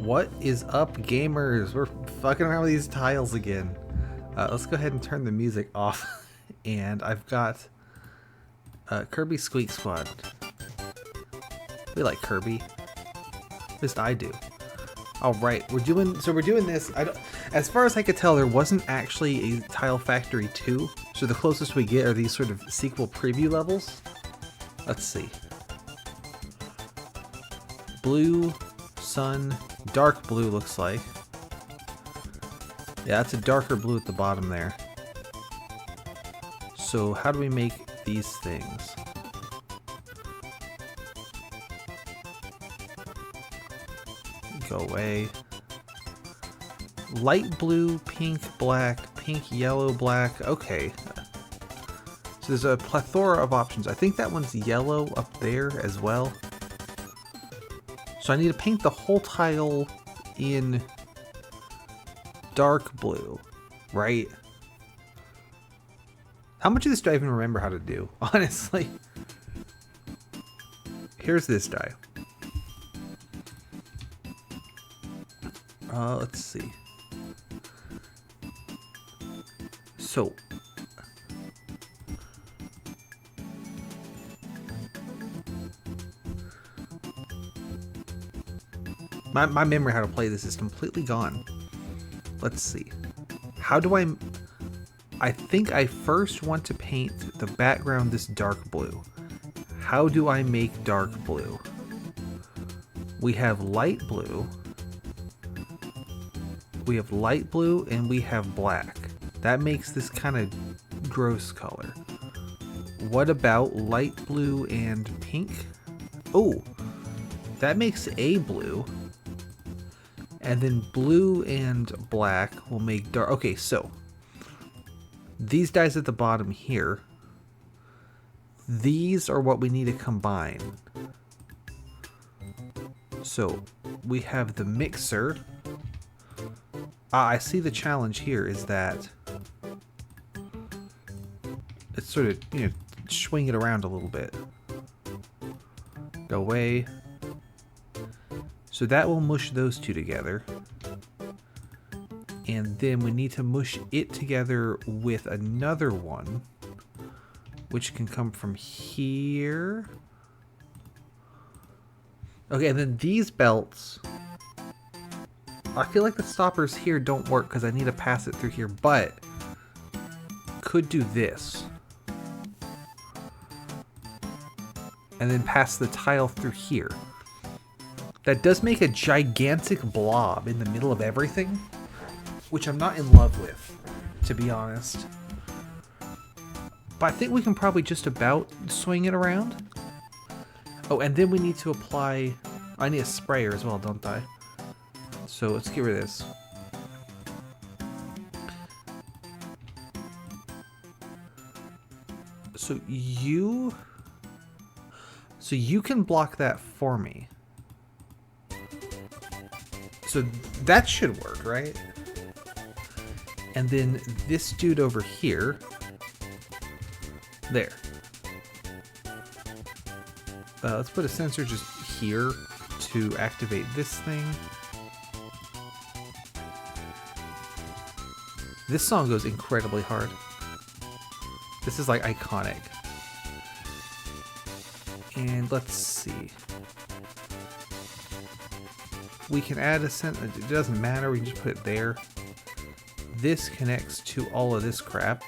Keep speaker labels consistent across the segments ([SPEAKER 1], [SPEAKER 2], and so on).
[SPEAKER 1] What is up, gamers? We're fucking around with these tiles again. Let's go ahead and turn the music off. And I've got Kirby Squeak Squad. We like Kirby. At least I do. All right, we're doing this. As far as I could tell, there wasn't actually a Tile Factory 2, so the closest we get are these sort of sequel preview levels. Let's see. Blue, sun, dark blue looks like. Yeah, that's a darker blue at the bottom there. So how do we make these things? Go away. Light blue, pink, yellow, black. Okay. So there's a plethora of options. I think that one's yellow up there as well. So I need to paint the whole tile in dark blue, right? How much of this do I even remember how to do? Honestly. Here's this die. Let's see. So my memory how to play this is completely gone. Let's see. How do I think I first want to paint the background this dark blue. How do I make dark blue? We have light blue. We have light blue and we have black. That makes this kind of gross color. What about light blue and pink? Oh, that makes a blue. And then blue and black will make dark. Okay, so these dies at the bottom here, these are what we need to combine. So we have the mixer. I see the challenge here is that it's sort of, swing it around a little bit. Go away. So that will mush those two together. And then we need to mush it together with another one, which can come from here. Okay, and then these belts, I feel like the stoppers here don't work because I need to pass it through here, but could do this. And then pass the tile through here. That does make a gigantic blob in the middle of everything, which I'm not in love with, to be honest. But I think we can probably just about swing it around. Oh, and then we need to apply... I need a sprayer as well, don't I? So let's get rid of this. So you can block that for me. So that should work, right? And then this dude over here. There. Let's put a sensor just here to activate this thing. This song goes incredibly hard. This is like iconic. And let's see. We can add a sensor. It doesn't matter. We can just put it there. This connects to all of this crap.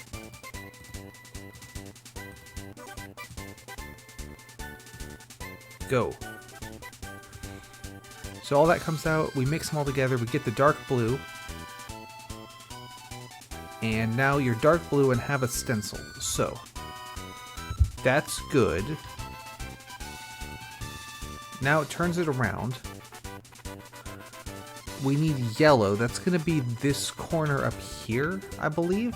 [SPEAKER 1] Go. So all that comes out. We mix them all together. We get the dark blue. And now you're dark blue and have a stencil. So that's good. Now it turns it around. We need yellow. That's going to be this corner up here, I believe.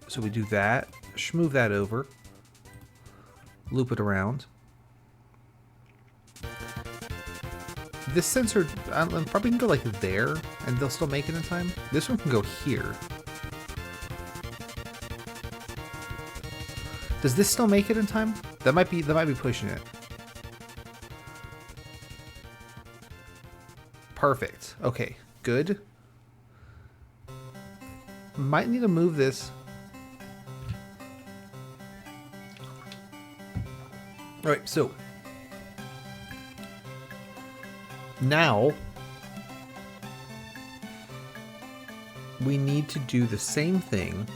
[SPEAKER 1] So we do that. Move that over. Loop it around. This sensor, I'm probably can go like there, and they'll still make it in time. This one can go here. Does this still make it in time? That might be pushing it. Perfect. Okay, good. Might need to move this. Alright, so now we need to do the same thing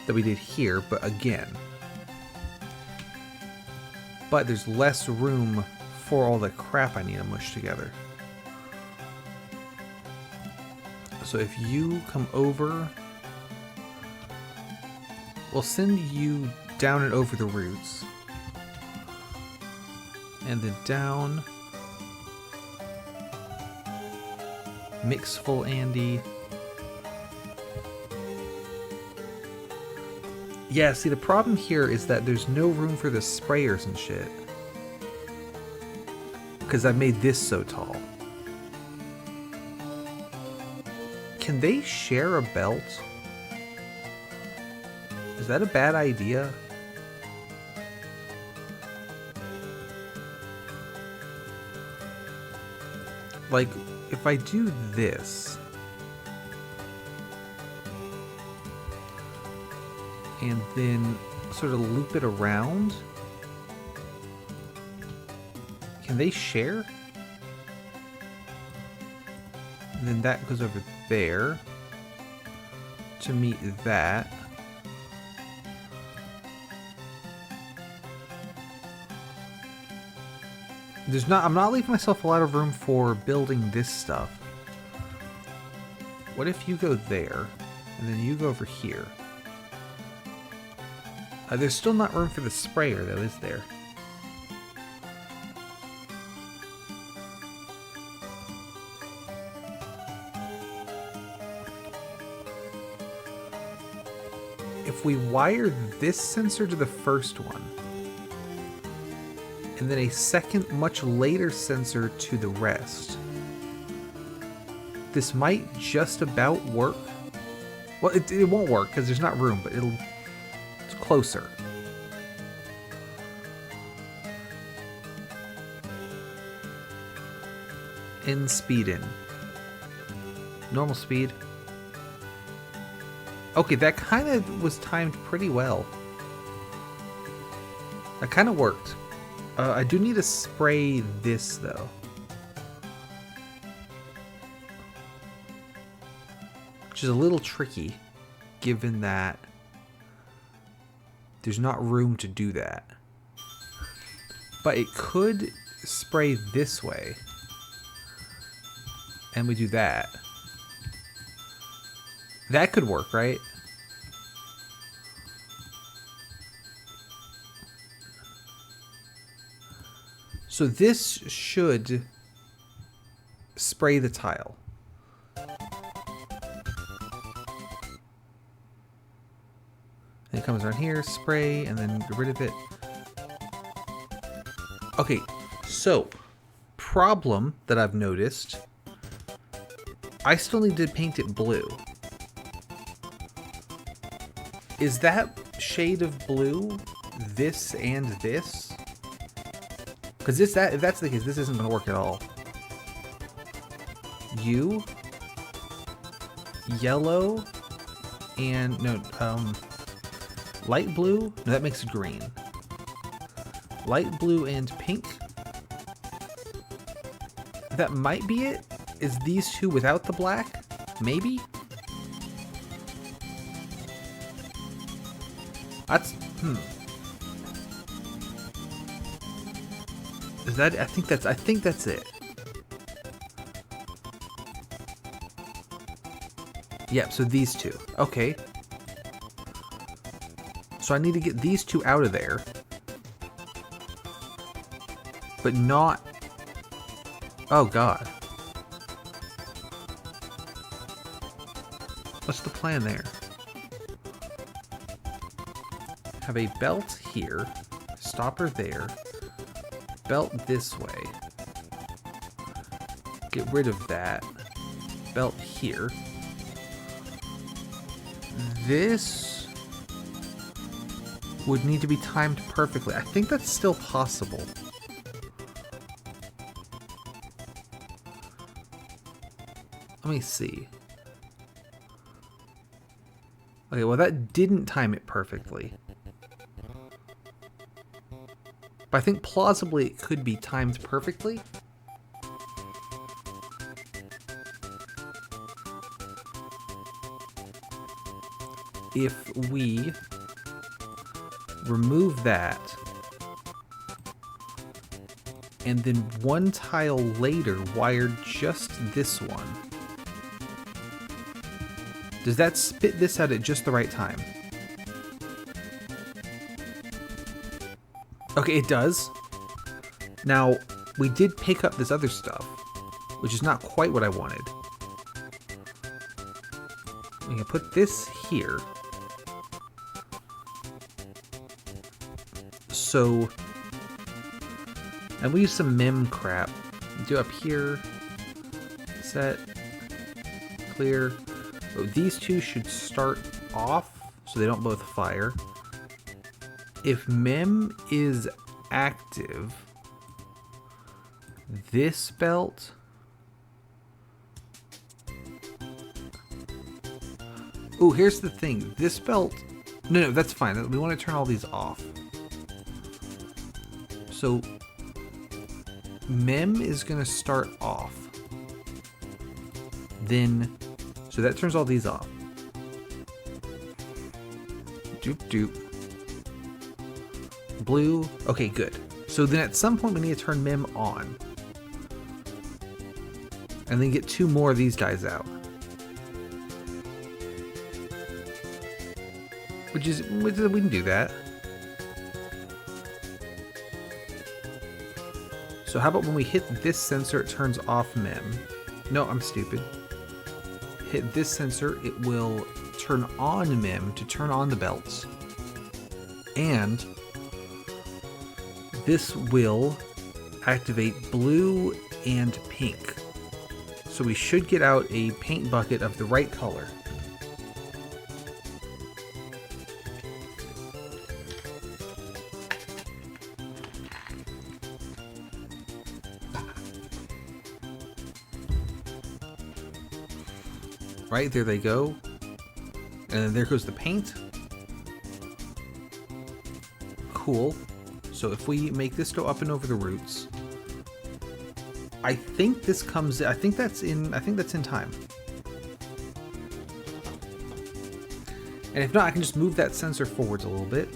[SPEAKER 1] that we did here, but again. But there's less room for all the crap I need to mush together. So if you come over, we'll send you down and over the roots. And then down. Mixful Andy. Yeah, see, the problem here is that there's no room for the sprayers and shit. Because I made this so tall. Can they share a belt? Is that a bad idea? Like, if I do this... and then sort of loop it around. Can they share? And then that goes over there to meet that. I'm not leaving myself a lot of room for building this stuff. What if you go there and then you go over here? There's still not room for the sprayer, though, is there? If we wire this sensor to the first one, and then a second, much later sensor to the rest, this might just about work. Well, it won't work because there's not room, but it's closer. In speed in. Normal speed. Okay, that kind of was timed pretty well. That kind of worked. I do need to spray this, though. Which is a little tricky, given that there's not room to do that. But it could spray this way. And we do that. That could work, right? So this should spray the tile. And it comes around here, spray, and then get rid of it. Okay, so problem that I've noticed, I still need to paint it blue. Is that shade of blue this and this? Because if that's the case, this isn't going to work at all. You, yellow, and no, light blue. No, that makes green. Light blue and pink. That might be it. Is these two without the black? Maybe. That's Is that? I think that's it. Yep, so these two. Okay. So I need to get these two out of there. But not... Oh, God. What's the plan there? Have a belt here. Stopper there. Belt this way. Get rid of that. Belt here. This would need to be timed perfectly. I think that's still possible. Let me see. Okay, well that didn't time it perfectly. But I think plausibly it could be timed perfectly. If we remove that, and then one tile later wire just this one, does that spit this out at just the right time? Okay, it does. Now, we did pick up this other stuff, which is not quite what I wanted. We can put this here. So, and we use some mem crap. Do up here, set, clear. Oh, these two should start off so they don't both fire. If mem is active, this belt oh, here's the thing. This belt no, that's fine. We want to turn all these off. So mem is gonna start off. Then so that turns all these off. Doop doop. Blue. Okay, good. So then at some point we need to turn mem on. And then get two more of these guys out. We can do that. So how about when we hit this sensor, it turns off mem. No, I'm stupid. Hit this sensor, it will turn on mem to turn on the belts. And this will activate blue and pink. So we should get out a paint bucket of the right color. Right, there they go. And then there goes the paint. Cool. So if we make this go up and over the roots, I think this comes, I think that's in time. And if not, I can just move that sensor forwards a little bit.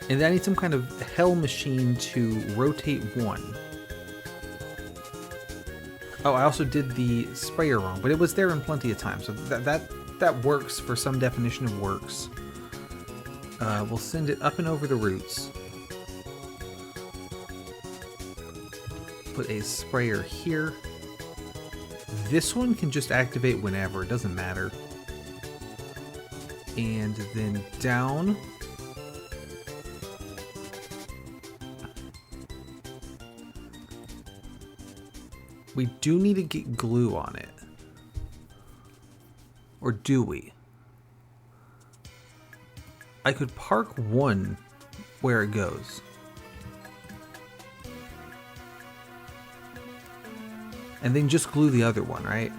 [SPEAKER 1] And then I need some kind of hell machine to rotate one. Oh, I also did the sprayer wrong, but it was there in plenty of time, so that works for some definition of works. We'll send it up and over the roots. Put a sprayer here. This one can just activate whenever, it doesn't matter. And then down. We do need to get glue on it. Or do we? I could park one where it goes. And then just glue the other one, right?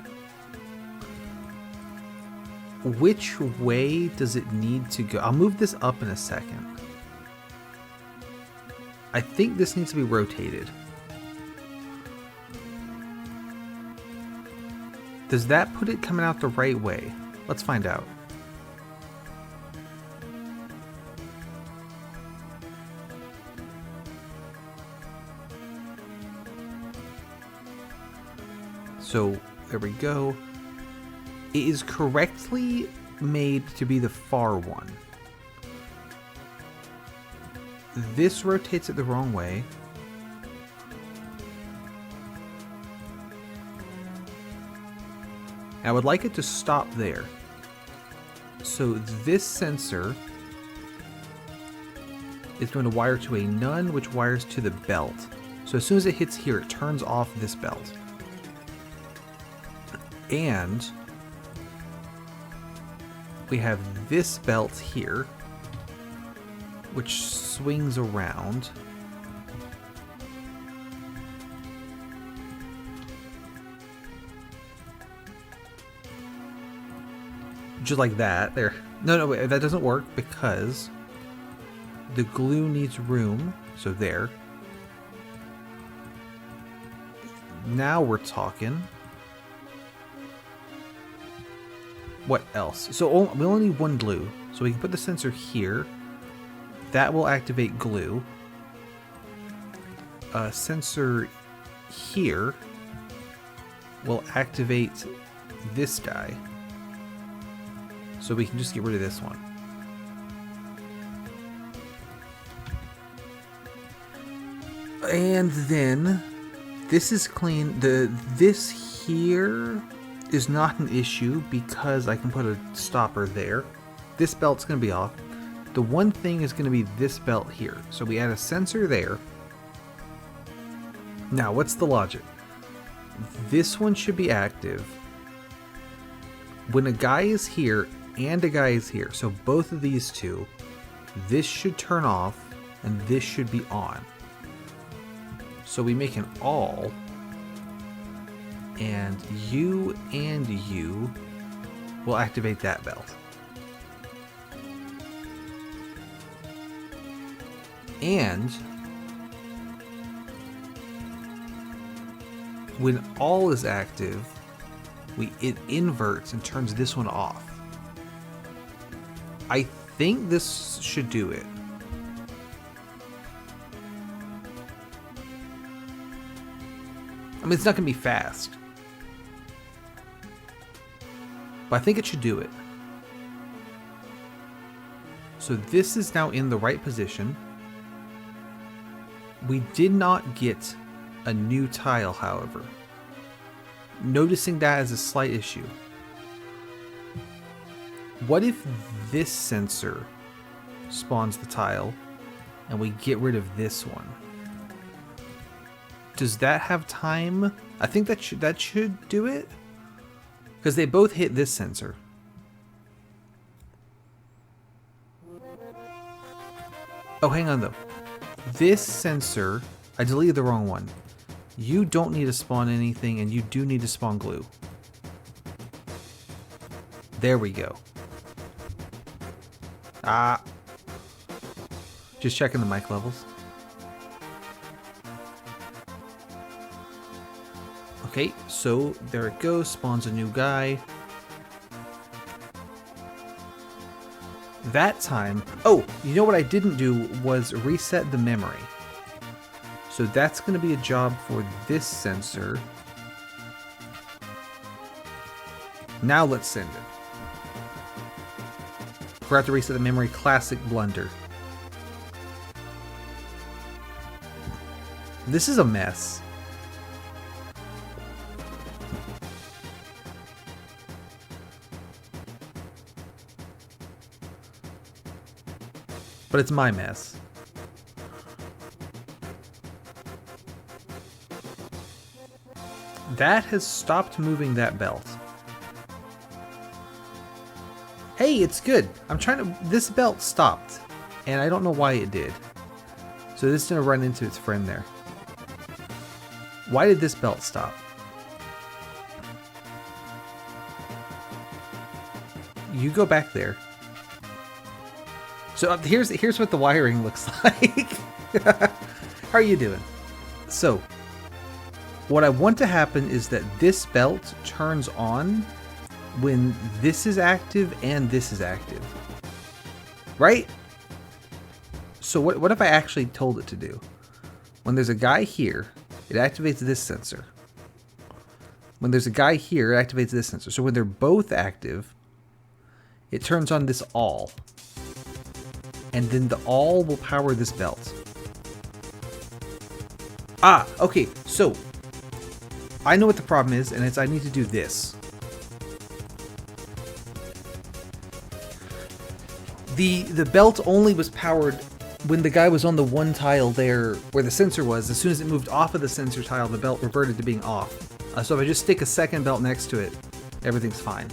[SPEAKER 1] Which way does it need to go? I'll move this up in a second. I think this needs to be rotated. Does that put it coming out the right way? Let's find out. So there we go. It is correctly made to be the far one. This rotates it the wrong way. I would like it to stop there. So this sensor is going to wire to a none, which wires to the belt. So as soon as it hits here, it turns off this belt. And we have this belt here. which swings around. Just like that. There. No, wait, that doesn't work because the glue needs room. So there. Now we're talking. What else? So we only need one glue. So we can put the sensor here. That will activate glue. A sensor here will activate this guy. So we can just get rid of this one. And then this is clean. This here is not an issue because I can put a stopper there. This belt's going to be off. The one thing is going to be this belt here. So we add a sensor there. Now, what's the logic? This one should be active when a guy is here and a guy is here. So both of these two, this should turn off and this should be on. So we make an all, and you will activate that belt. And when all is active, it inverts and turns this one off. I think this should do it. I mean, it's not going to be fast, but I think it should do it. So this is now in the right position. We did not get a new tile, however. Noticing that as a slight issue. What if this sensor spawns the tile and we get rid of this one? Does that have time? I think that should do it, because they both hit this sensor. Oh, hang on though. This sensor, I deleted the wrong one. You don't need to spawn anything, and you do need to spawn glue. There we go. Just checking the mic levels. Okay, so there it goes, spawns a new guy. That time, oh, you know what I didn't do was reset the memory. So that's going to be a job for this sensor. Now let's send it. Forgot to reset the memory, classic blunder. This is a mess. But it's my mess. That has stopped moving that belt. Hey, it's good. This belt stopped, and I don't know why it did. So this is gonna run into its friend there. Why did this belt stop? You go back there. So here's what the wiring looks like. How are you doing? So what I want to happen is that this belt turns on when this is active and this is active. Right? So what if I actually told it to do? When there's a guy here, it activates this sensor. When there's a guy here, it activates this sensor. So when they're both active, it turns on this all. And then the all will power this belt. Okay, so I know what the problem is, and it's I need to do this. The belt only was powered when the guy was on the one tile there where the sensor was. As soon as it moved off of the sensor tile, the belt reverted to being off. So if I just stick a second belt next to it, everything's fine.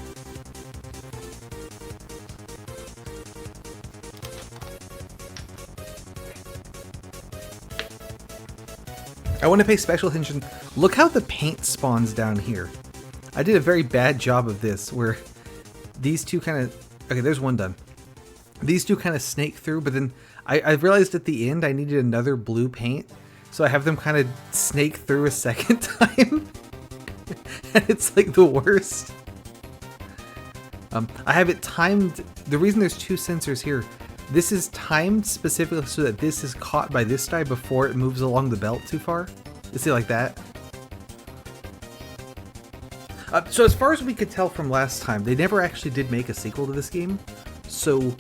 [SPEAKER 1] I want to pay special attention. Look how the paint spawns down here. I did a very bad job of this, where these two kind of... Okay, there's one done. These two kind of snake through, but then I realized at the end I needed another blue paint, so I have them kind of snake through a second time. And it's like the worst. I have it timed. The reason there's two sensors here, this is timed specifically so that this is caught by this die before it moves along the belt too far. You see, like that? So as far as we could tell from last time, they never actually did make a sequel to this game. So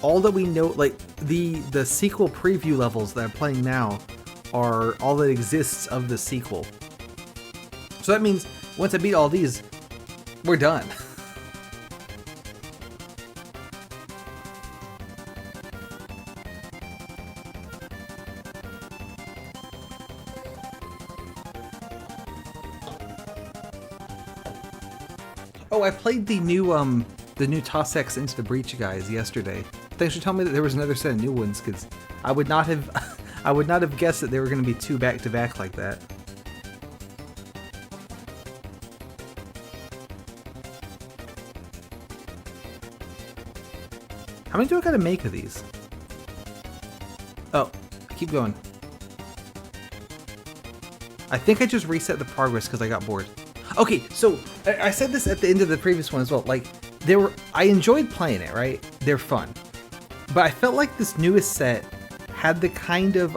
[SPEAKER 1] all that we know, like the sequel preview levels that I'm playing now are all that exists of the sequel. So that means once I beat all these, we're done. Oh, I played the new Tossex Into the Breach guys yesterday. Thanks for telling me that there was another set of new ones, because I would not have I would not have guessed that they were going to be two back to back like that. How many do I gotta make of these? Oh, keep going. I think I just reset the progress because I got bored. Okay, so I said this at the end of the previous one as well. Like, I enjoyed playing it, right? They're fun. But I felt like this newest set had the kind of,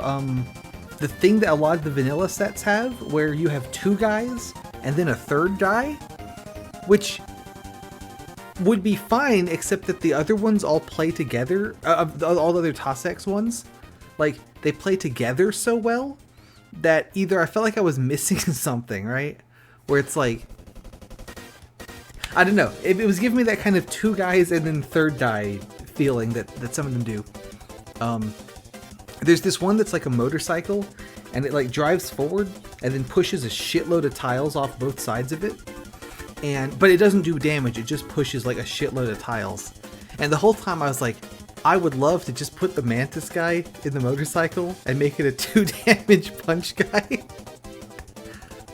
[SPEAKER 1] the thing that a lot of the vanilla sets have, where you have two guys and then a third guy, which would be fine, except that the other ones all play together. All the other Tossex ones, like, they play together so well that either I felt like I was missing something, right? Where it's like, I don't know. It was giving me that kind of two guys and then third guy feeling that some of them do. There's this one that's like a motorcycle, and it like drives forward and then pushes a shitload of tiles off both sides of it. But it doesn't do damage, it just pushes like a shitload of tiles. And the whole time I was like, I would love to just put the Mantis guy in the motorcycle and make it a 2 damage punch guy.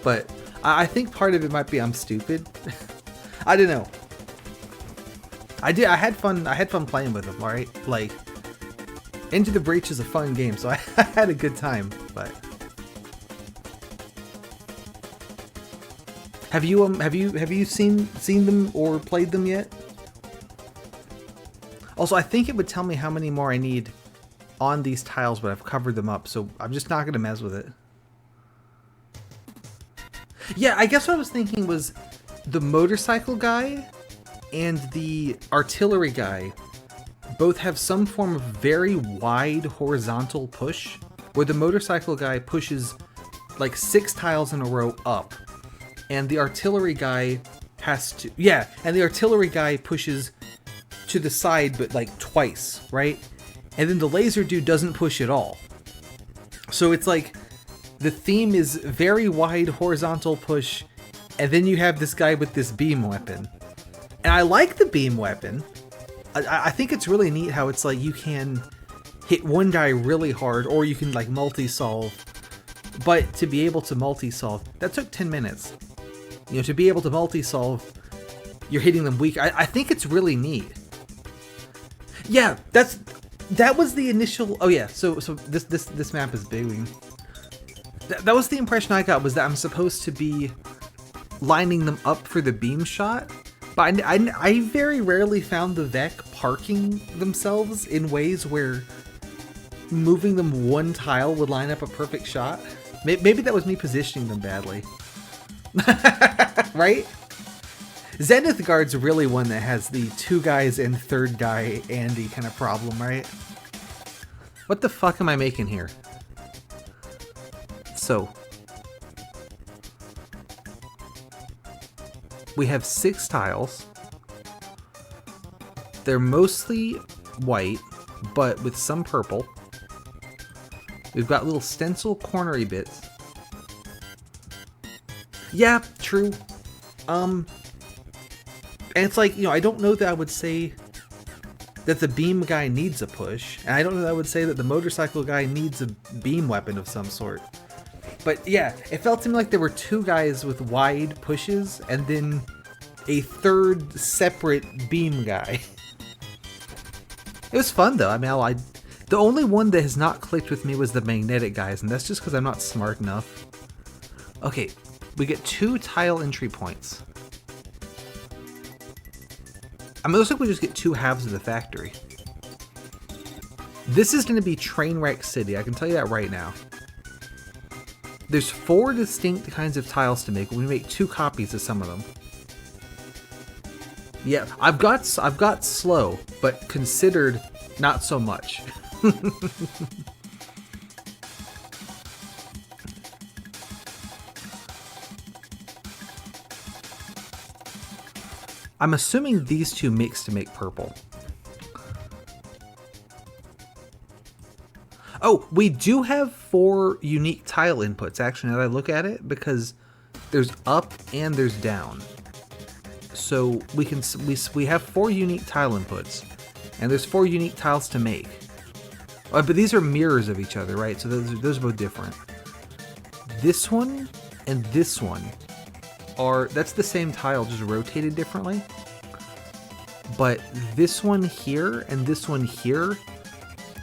[SPEAKER 1] But I think part of it might be I'm stupid. I don't know. I had fun playing with them, alright? Like, Into the Breach is a fun game, so I had a good time, but Have you seen them or played them yet? Also, I think it would tell me how many more I need on these tiles, but I've covered them up, so I'm just not going to mess with it. Yeah, I guess what I was thinking was the motorcycle guy and the artillery guy both have some form of very wide horizontal push, where the motorcycle guy pushes like 6 tiles in a row up, and the artillery guy has to... Yeah, and the artillery guy pushes to the side, but like twice, right? And then the laser dude doesn't push at all. So it's like, the theme is very wide horizontal push, and then you have this guy with this beam weapon. And I like the beam weapon. I think it's really neat how it's like you can hit one guy really hard, or you can like multi-solve. But to be able to multi-solve, that took 10 minutes. You know, to be able to multi-solve, you're hitting them weak. I think it's really neat. Yeah, that was the initial... Oh yeah, so this map is big. That was the impression I got, was that I'm supposed to be lining them up for the beam shot. But I very rarely found the Vek parking themselves in ways where moving them one tile would line up a perfect shot. Maybe that was me positioning them badly. Right? Zenith Guard's really one that has the 2 guys and third guy Andy kind of problem, right? What the fuck am I making here? So, we have 6 tiles. They're mostly white, but with some purple. We've got little stencil cornery bits. Yeah, true. And it's like, you know, I don't know that I would say that the beam guy needs a push, and I don't know that I would say that the motorcycle guy needs a beam weapon of some sort. But yeah, it felt to me like there were two guys with wide pushes and then a third separate beam guy. It was fun though. I mean, the only one that has not clicked with me was the magnetic guys, and that's just because I'm not smart enough. Okay, we get 2 tile entry points. I mean, it looks like we just get 2 halves of the factory. This is going to be Trainwreck City, I can tell you that right now. There's 4 distinct kinds of tiles to make. We make 2 copies of some of them. Yeah, I've got slow, but considered not so much. I'm assuming these 2 mix to make purple. Oh, we do have 4 unique tile inputs, actually, now that I look at it, because there's up and there's down. So we have 4 unique tile inputs, and there's 4 unique tiles to make. But these are mirrors of each other, right? So those are both different. This one and this one that's the same tile, just rotated differently. But this one here and this one here,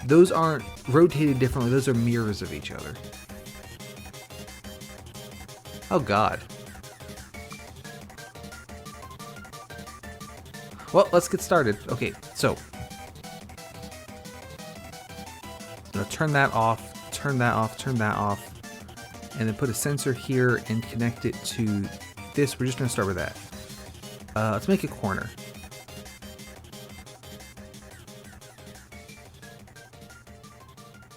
[SPEAKER 1] those aren't rotated differently, those are mirrors of each other. Oh god. Well, let's get started. Okay, so I'm gonna turn that off, turn that off, turn that off, and then put a sensor here and connect it to this. We're just gonna start with that. Let's make a corner.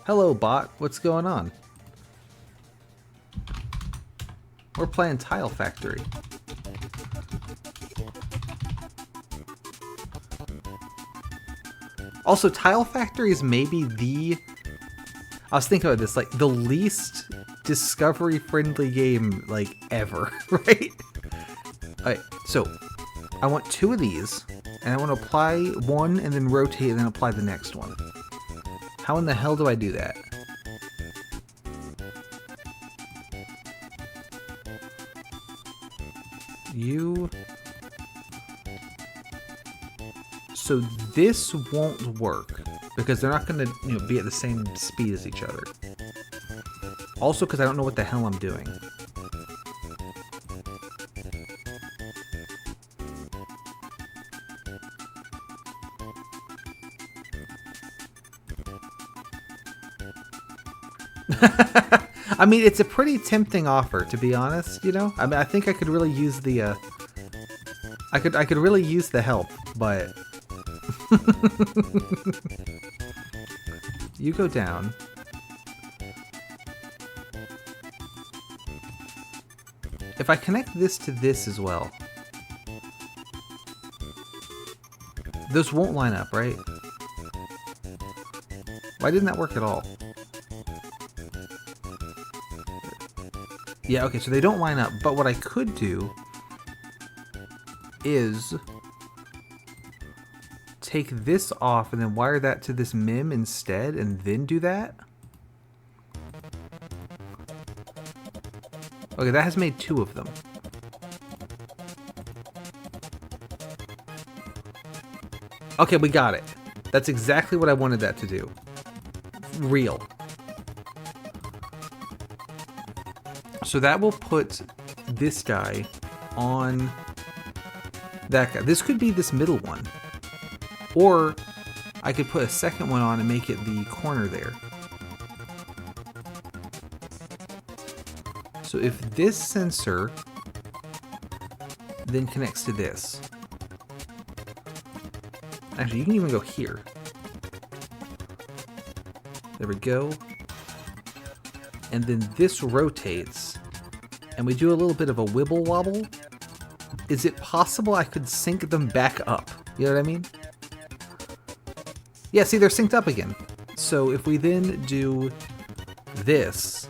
[SPEAKER 1] Hello, bot. What's going on? We're playing Tile Factory. Also, Tile Factory is maybe I was thinking about this, like, the least discovery-friendly game, like, ever, right? Alright, so, I want 2 of these, and I want to apply one, and then rotate, and then apply the next one. How in the hell do I do that? So this won't work because they're not going to, be at the same speed as each other. Also, because I don't know what the hell I'm doing. I mean, it's a pretty tempting offer, to be honest. I mean, I think I could really use the. I could really use the help, but. You go down. If I connect this to this as well, those won't line up, right? Why didn't that work at all? Yeah, okay, so they don't line up, but what I could do is take this off and then wire that to this MIM instead and then do that? Okay, that has made 2 of them. Okay, we got it. That's exactly what I wanted that to do. Real. So that will put this guy on that guy. This could be this middle one. Or I could put a second one on and make it the corner there. So if this sensor then connects to this. Actually, you can even go here. There we go. And then this rotates. And we do a little bit of a wibble wobble. Is it possible I could sync them back up? You know what I mean? Yeah, see, they're synced up again. So if we then do this.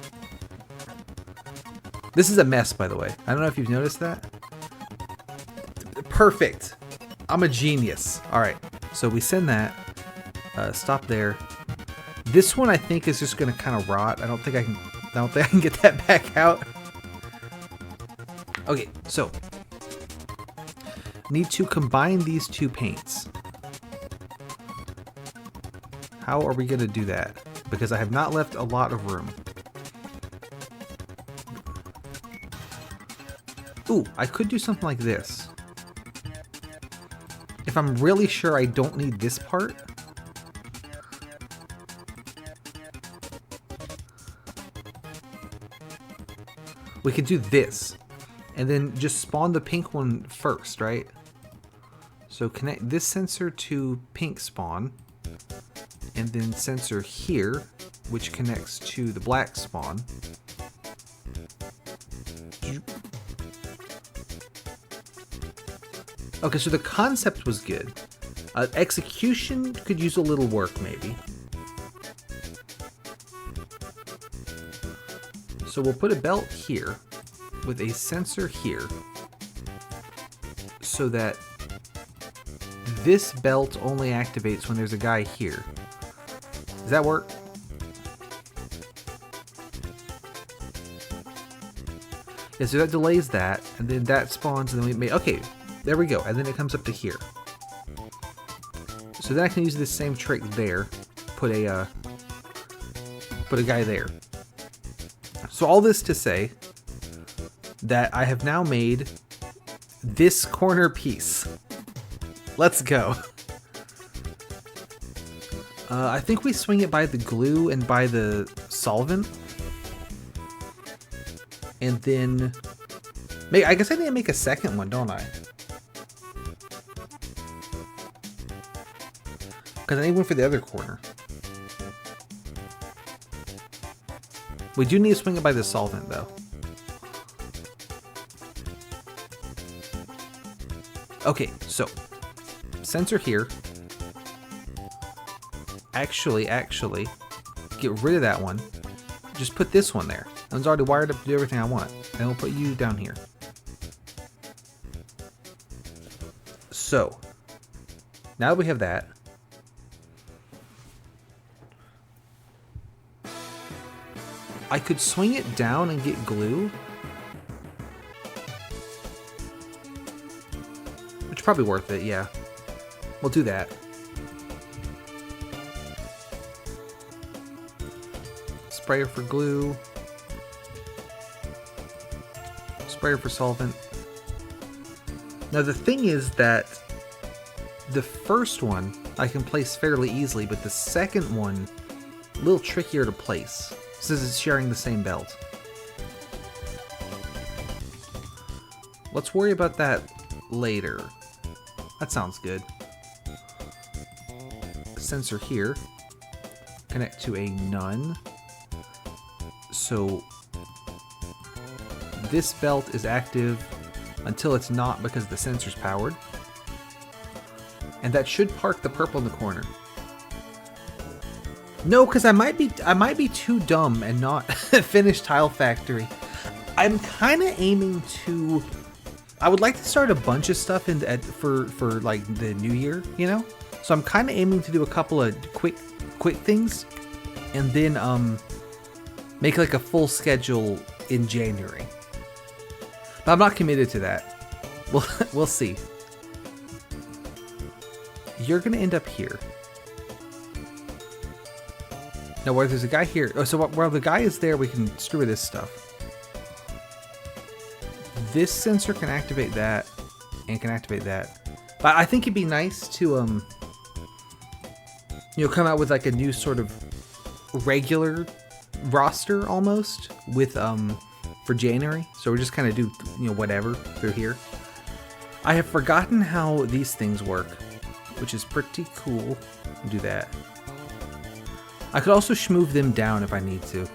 [SPEAKER 1] This is a mess, by the way. I don't know if you've noticed that. Perfect. I'm a genius. All right, so we send that. Stop there. This one I think is just going to kind of rot. I don't think I can don't think I can get that back out. Okay, so need to combine these two paints. How are we going to do that? Because I have not left a lot of room. Ooh, I could do something like this. If I'm really sure I don't need this part, we could do this. And then just spawn the pink one first, right? So connect this sensor to pink spawn. And then sensor here, which connects to the black spawn. Okay, so the concept was good. Execution could use a little work, maybe. So we'll put a belt here with a sensor here so that this belt only activates when there's a guy here. Does that work? Yeah, so that delays that, and then that spawns, and then we make... Okay, there we go, and then it comes up to here. So then I can use this same trick there. Put a guy there. So all this to say that I have now made this corner piece. Let's go. I think we swing it by the glue and by the solvent. And then... I guess I need to make a second one, don't I? Because I need one for the other corner. We do need to swing it by the solvent, though. Okay, so... Sensor here. Actually, get rid of that one. Just put this one there. That one's already wired up to do everything I want. And we'll put you down here. So, now that we have that, I could swing it down and get glue. Which is probably worth it, yeah. We'll do that. Sprayer for glue. Sprayer for solvent. Now the thing is that the first one I can place fairly easily, but the second one a little trickier to place since it's sharing the same belt. Let's worry about that later. That sounds good. Sensor here. Connect to a none. So this belt is active until it's not because the sensor's powered. And that should park the purple in the corner. No, because I might be too dumb and not finish Tile Factory. I'm kind of aiming to... I would like to start a bunch of stuff for like the new year, you know? So I'm kind of aiming to do a couple of quick things and then make like a full schedule in January. But I'm not committed to that. We'll see. You're gonna end up here. Now where there's a guy here, so while the guy is there, we can screw with this stuff. This sensor can activate that, and can activate that. But I think it'd be nice to you know, come out with like a new sort of regular roster almost with for January. So we're just kind of do, you know, whatever through here. I have forgotten how these things work, which is pretty cool. I'll do that. I could also shmove them down if I need to.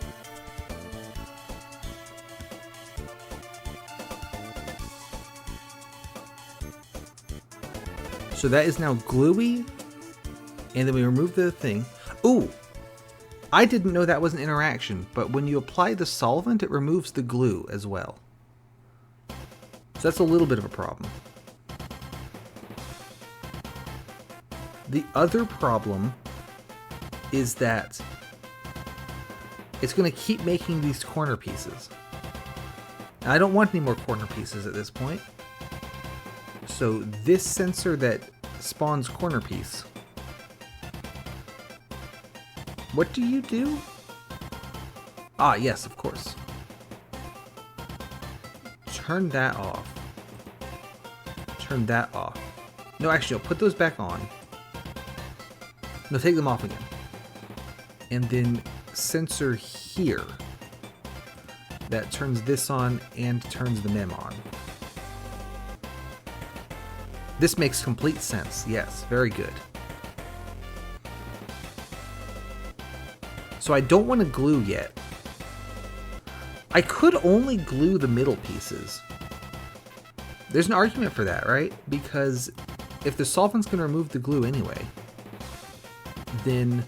[SPEAKER 1] So that is now gluey, and then we remove the thing. Ooh, I didn't know that was an interaction, but when you apply the solvent, it removes the glue as well. So that's a little bit of a problem. The other problem is that it's going to keep making these corner pieces. And I don't want any more corner pieces at this point. So this sensor that spawns corner piece, what do you do? Ah, yes, of course. Turn that off. Turn that off. No, actually, I'll put those back on. No, take them off again. And then sensor here that turns this on and turns the mem on. This makes complete sense. Yes, very good. So I don't want to glue yet. I could only glue the middle pieces. There's an argument for that, right? Because if the solvent's going to remove the glue anyway, then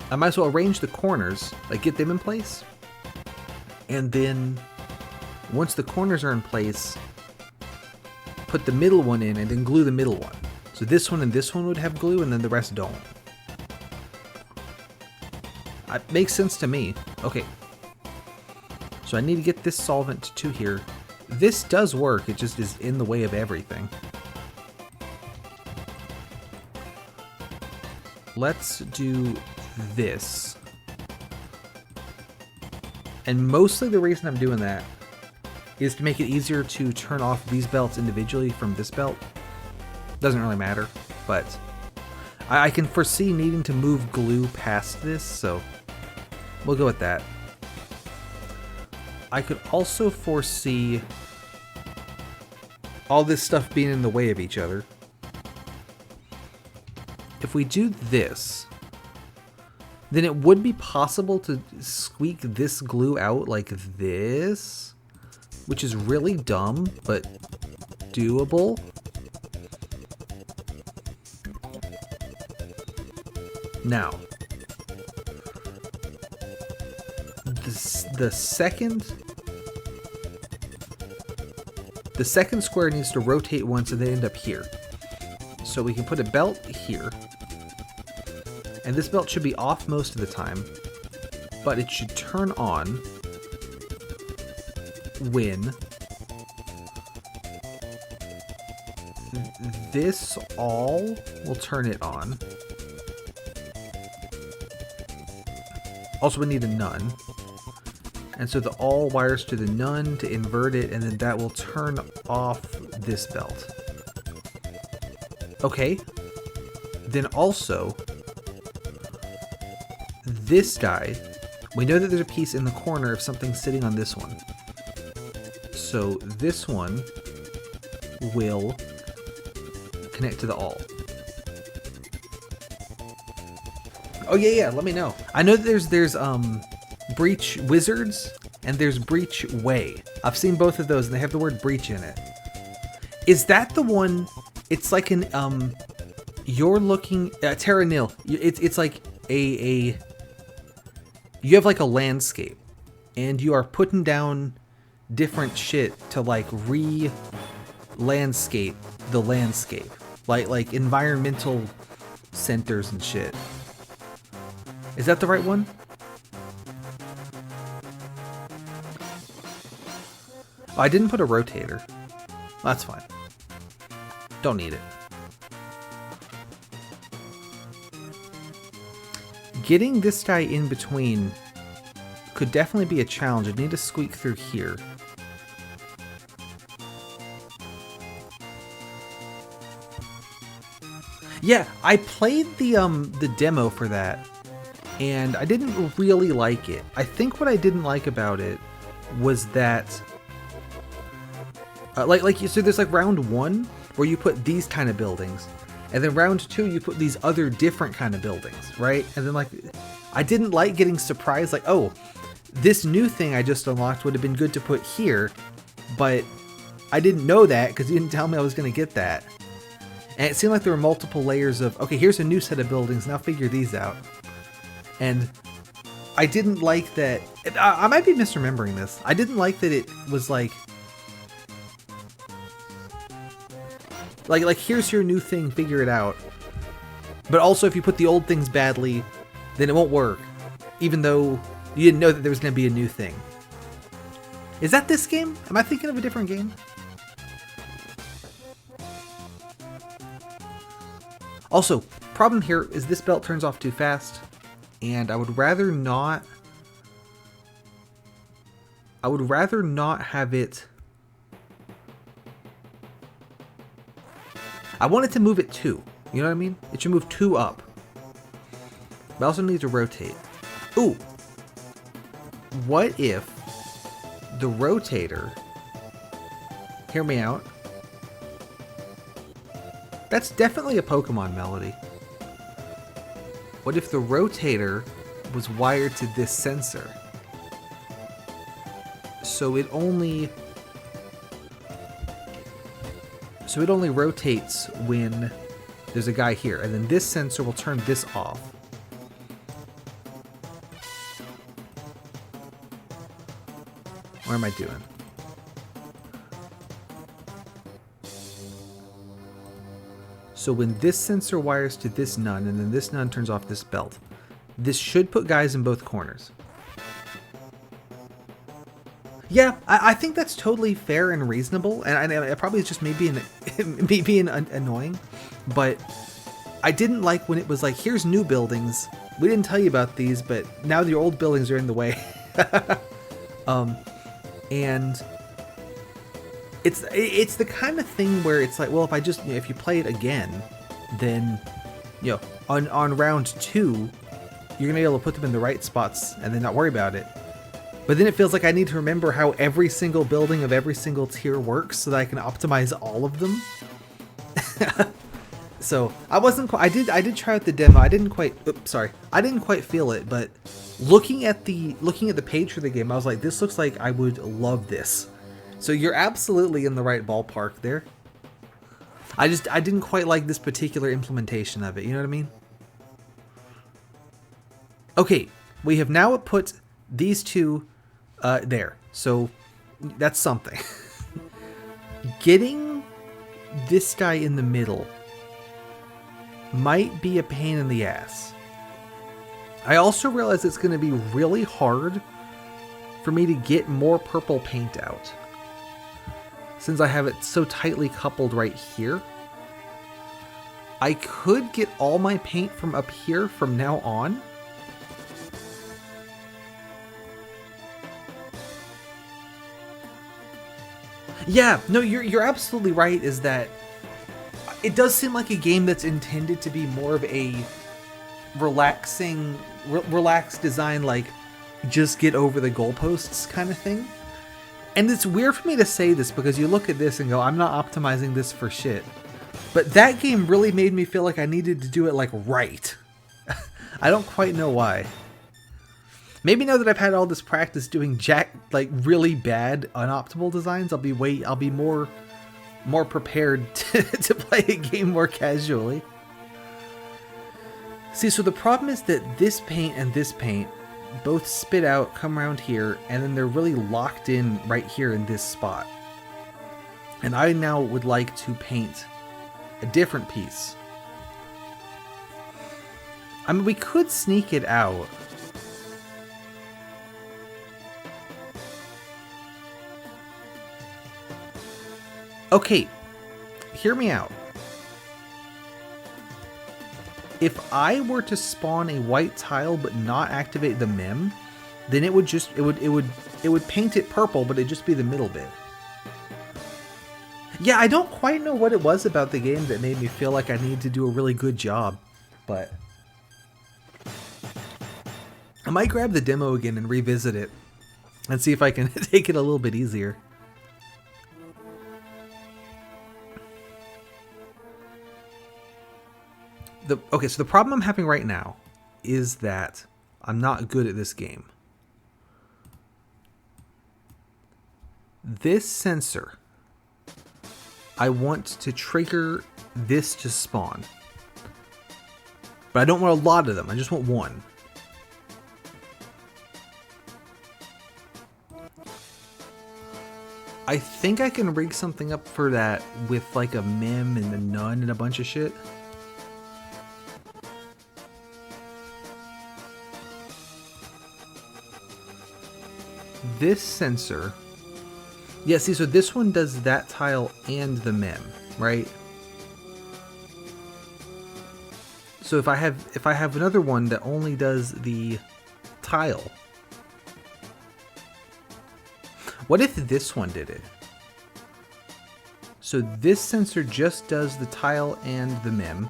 [SPEAKER 1] I might as well arrange the corners, like get them in place. And then once the corners are in place, put the middle one in and then glue the middle one. So this one and this one would have glue and then the rest don't. It makes sense to me. Okay. So I need to get this solvent to here. This does work, it just is in the way of everything. Let's do this. And mostly the reason I'm doing that is to make it easier to turn off these belts individually from this belt. Doesn't really matter, but I can foresee needing to move glue past this, so we'll go with that. I could also foresee all this stuff being in the way of each other. If we do this, then it would be possible to squeak this glue out like this, which is really dumb, but doable. Now, the second square needs to rotate once and then end up here. So we can put a belt here. And this belt should be off most of the time, but it should turn on when this all will turn it on. Also, we need a none. And so the all wires to the none to invert it, and then that will turn off this belt. Okay. Then also, this guy, we know that there's a piece in the corner if something's sitting on this one. So this one will connect to the all. Oh yeah, let me know. I know that there's Breach Wizards and there's Breach Way. I've seen both of those and they have the word breach in it. Is that the one? It's like an you're looking at Terra Nil. It's like a you have like a landscape and you are putting down different shit to like re-landscape the landscape. Like environmental centers and shit. Is that the right one? Oh, I didn't put a rotator. That's fine. Don't need it. Getting this guy in between could definitely be a challenge. I'd need to squeak through here. Yeah, I played the demo for that, and I didn't really like it. I think what I didn't like about it was that, so there's like round 1 where you put these kind of buildings, and then round 2 you put these other different kind of buildings, right? And then like, I didn't like getting surprised, like, oh, this new thing I just unlocked would have been good to put here, but I didn't know that because you didn't tell me I was going to get that. And it seemed like there were multiple layers of, okay, here's a new set of buildings, now figure these out. And I didn't like that, I might be misremembering this, I didn't like that it was like here's your new thing, figure it out. But also if you put the old things badly, then it won't work, even though you didn't know that there was going to be a new thing. Is that this game? Am I thinking of a different game? Also, problem here is this belt turns off too fast, and I would rather not have it. I want it to move it 2. You know what I mean? It should move 2 up. But I also need to rotate. Ooh. What if the rotator... Hear me out. That's definitely a Pokemon melody. What if the rotator was wired to this sensor? So it only rotates when there's a guy here, and then this sensor will turn this off. What am I doing? So when this sensor wires to this nun, and then this nun turns off this belt, this should put guys in both corners. Yeah, I think that's totally fair and reasonable, and it probably is just me being annoying, but I didn't like when it was like, here's new buildings, we didn't tell you about these, but now the old buildings are in the way. And it's the kind of thing where it's like, well, if I just, if you play it again, then, on round 2, you're gonna be able to put them in the right spots and then not worry about it. But then it feels like I need to remember how every single building of every single tier works so that I can optimize all of them. So I did try out the demo. I didn't quite feel it, but looking at the page for the game, I was like, this looks like I would love this. So you're absolutely in the right ballpark there. I didn't quite like this particular implementation of it, you know what I mean? Okay, we have now put these two there, so that's something. Getting this guy in the middle might be a pain in the ass. I also realize it's going to be really hard for me to get more purple paint out, since I have it so tightly coupled right here. I could get all my paint from up here from now on. Yeah, no, you're absolutely right, is that it does seem like a game that's intended to be more of a relaxed design, like just get over the goalposts kind of thing. And it's weird for me to say this because you look at this and go, I'm not optimizing this for shit. But that game really made me feel like I needed to do it like right. I don't quite know why. Maybe now that I've had all this practice doing really bad unoptimal designs, I'll be more prepared to play a game more casually. See, so the problem is that this paint and this paint both spit out, come around here, and then they're really locked in right here in this spot. And I now would like to paint a different piece. I mean, we could sneak it out. Okay, hear me out. If I were to spawn a white tile but not activate the mem, then it would paint it purple, but it'd just be the middle bit. Yeah, I don't quite know what it was about the game that made me feel like I need to do a really good job, but I might grab the demo again and revisit it and see if I can take it a little bit easier. Okay, so the problem I'm having right now is that I'm not good at this game. This sensor, I want to trigger this to spawn. But I don't want a lot of them, I just want one. I think I can rig something up for that with like a mem and a nun and a bunch of shit. this sensor... Yeah, see, so this one does that tile and the mem, right? So if I have another one that only does the tile, what if this one did it? So this sensor just does the tile and the mem.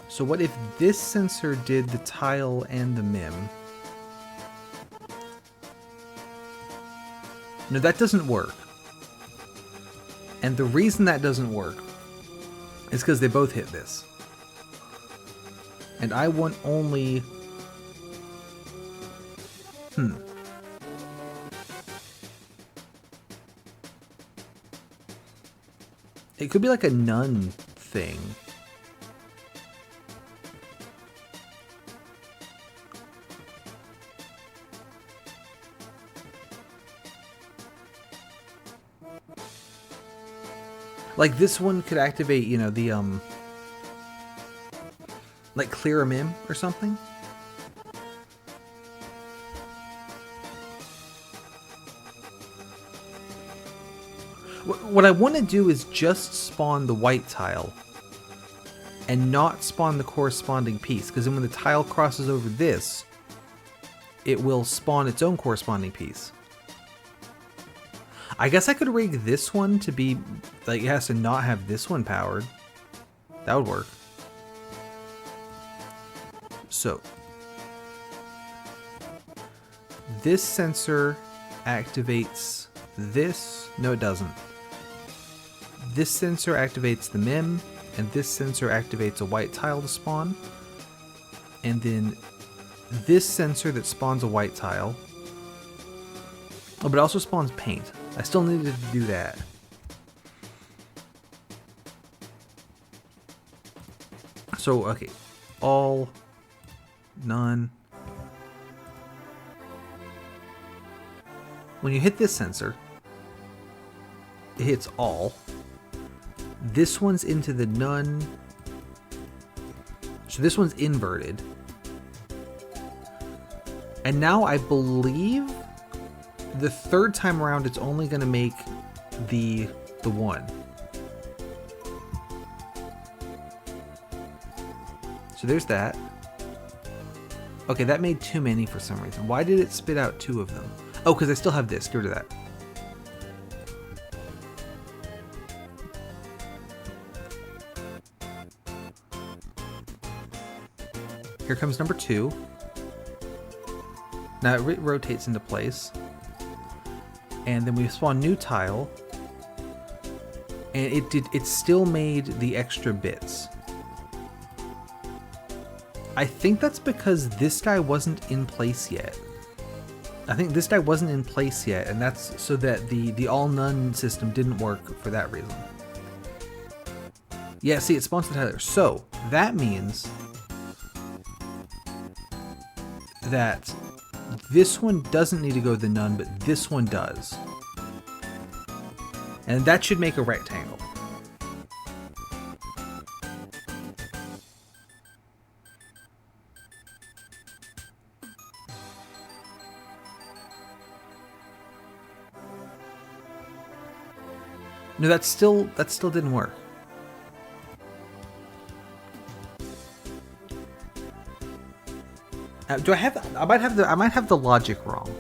[SPEAKER 1] So what if this sensor did the tile and the mem? No, that doesn't work. And the reason that doesn't work is because they both hit this. And I want only... It could be like a none thing. Like this one could activate, you know, the like clear a mem or something. What I want to do is just spawn the white tile and not spawn the corresponding piece, because then when the tile crosses over this, it will spawn its own corresponding piece. I guess I could rig this one to be, like, it has to not have this one powered. That would work. So, this sensor activates this. No, it doesn't. This sensor activates the mem, and this sensor activates a white tile to spawn. And then this sensor that spawns a white tile. Oh, but it also spawns paint. I still needed to do that. So, okay. All, none. When you hit this sensor, it hits all. This one's into the none. So this one's inverted. And now I believe the third time around it's only going to make the one. So there's that. Okay, that made too many for some reason. Why did it spit out two of them? Oh, because I still have this. Get rid of that. Here comes number 2. Now it rotates into place. And then we spawn new tile. And it still made the extra bits. I think that's because this guy wasn't in place yet. I think this guy wasn't in place yet, and that's so that the all none system didn't work for that reason. Yeah, see, it spawns the tile there. So that means that this one doesn't need to go to the none, but this one does. And that should make a rectangle. No, that still didn't work. Do I have? I might have the logic wrong.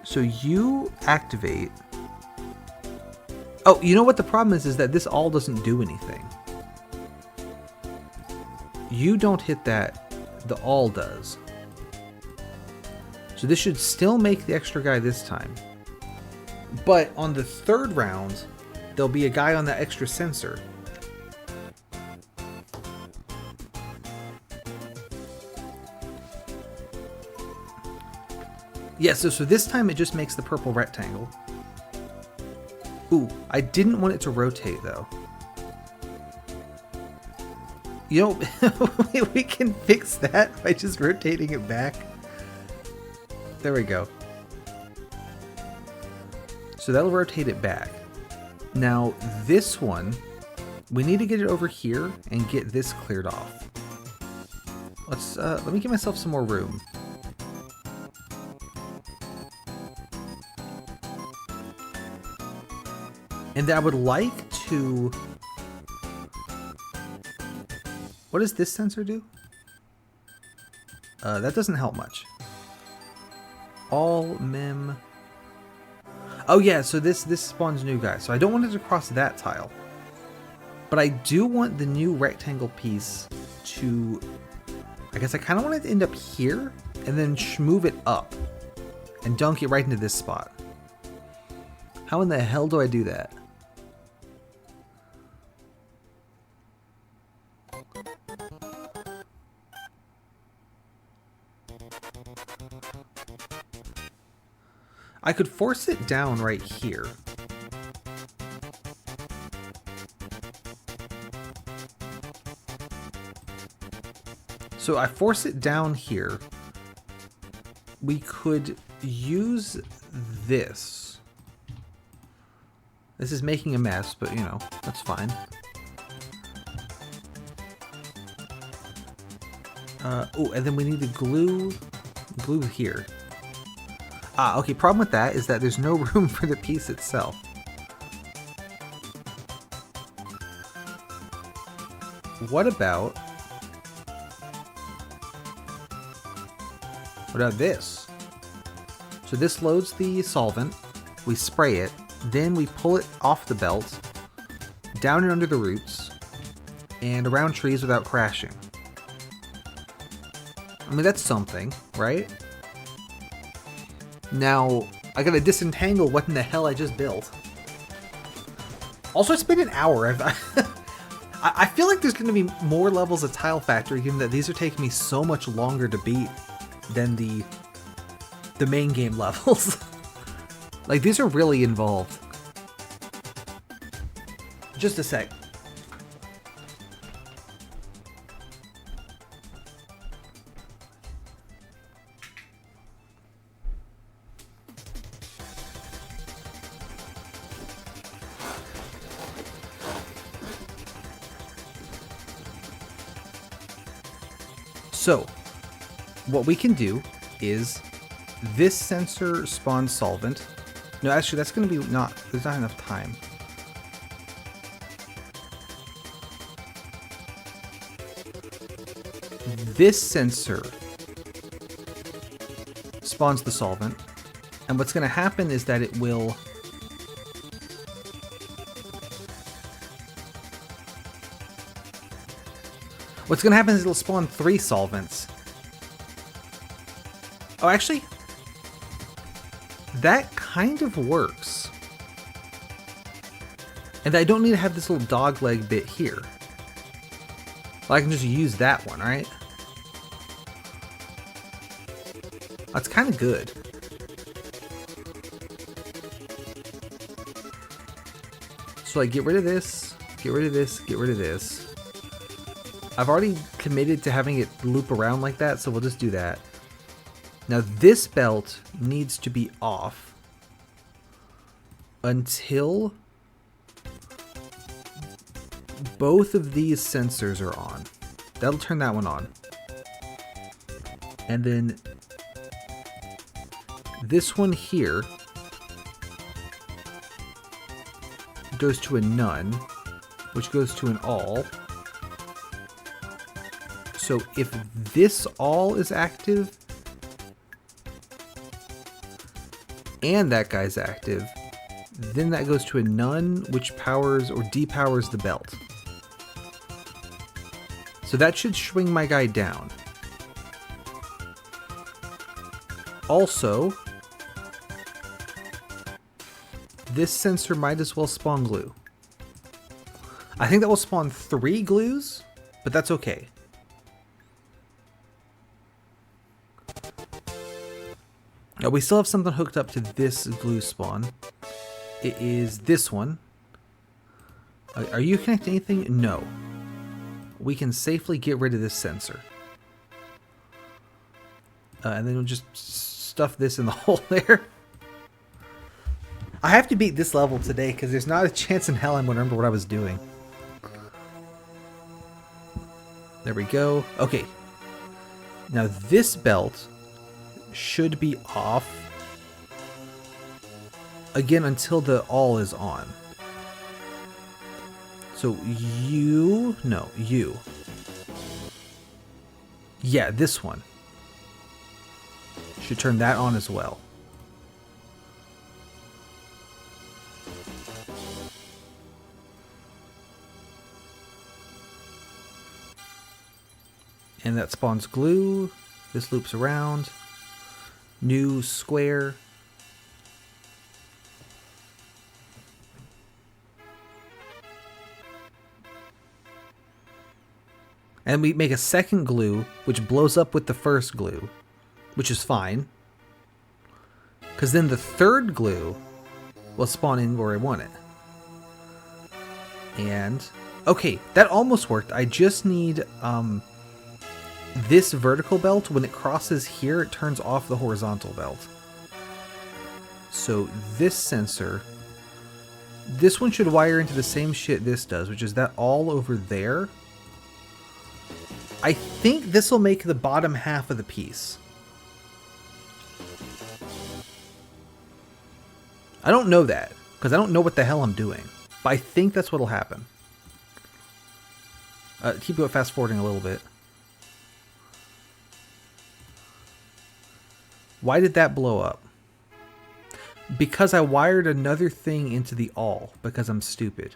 [SPEAKER 1] So you activate. Oh, you know what the problem is that this all doesn't do anything. You don't hit that, the all does. So this should still make the extra guy this time. But on the third round, there'll be a guy on that extra sensor. Yeah, so this time it just makes the purple rectangle. Ooh, I didn't want it to rotate though. You know, we can fix that by just rotating it back. There we go. So that'll rotate it back. Now this one, we need to get it over here and get this cleared off. Let me give myself some more room. And I would like to... What does this sensor do? That doesn't help much. All mem... Oh yeah, so this spawns new guys. So I don't want it to cross that tile. But I do want the new rectangle piece to... I guess I kind of want it to end up here, and then move it up. And dunk it right into this spot. How in the hell do I do that? I could force it down right here. So I force it down here. We could use this. This is making a mess, but you know, that's fine. Oh, and then we need to glue here. Ah, okay, problem with that is that there's no room for the piece itself. What about this? So this loads the solvent, we spray it, then we pull it off the belt, down and under the roots, and around trees without crashing. I mean, that's something, right? Now, I gotta disentangle what in the hell I just built. Also, it's been an hour. I feel like there's gonna be more levels of Tile Factory, given that these are taking me so much longer to beat than the main game levels. Like, these are really involved. Just a sec. So, what we can do is this sensor spawns solvent. No, actually, that's going to be there's not enough time. This sensor spawns the solvent, and what's going to happen is that it will... What's going to happen is it'll spawn 3 solvents. Oh, actually, that kind of works. And I don't need to have this little dog leg bit here. I can just use that one, right? That's kind of good. So I get rid of this, get rid of this, get rid of this. I've already committed to having it loop around like that, so we'll just do that. Now this belt needs to be off until both of these sensors are on. That'll turn that one on. And then this one here goes to a none, which goes to an all. So if this all is active, and that guy's active, then that goes to a none, which powers or depowers the belt. So that should swing my guy down. Also, this sensor might as well spawn glue. I think that will spawn 3 glues, but that's okay. Now we still have something hooked up to this glue spawn. It is this one. Are you connecting anything? No. We can safely get rid of this sensor. And then we'll just stuff this in the hole there. I have to beat this level today because there's not a chance in hell I'm going to remember what I was doing. There we go. Okay. Now this belt should be off again until the all is on. So you, no, you. Yeah, this one. Should turn that on as well. And that spawns glue. This loops around. New square. And we make a second glue, which blows up with the first glue, which is fine. Because then the third glue will spawn in where I want it. And, okay, that almost worked. I just need this vertical belt. When it crosses here, it turns off the horizontal belt. So this sensor, this one should wire into the same shit this does, which is that all over there. I think this will make the bottom half of the piece. I don't know that, because I don't know what the hell I'm doing. But I think that's what'll happen. Keep it fast forwarding a little bit. Why did that blow up? Because I wired another thing into the all, because I'm stupid.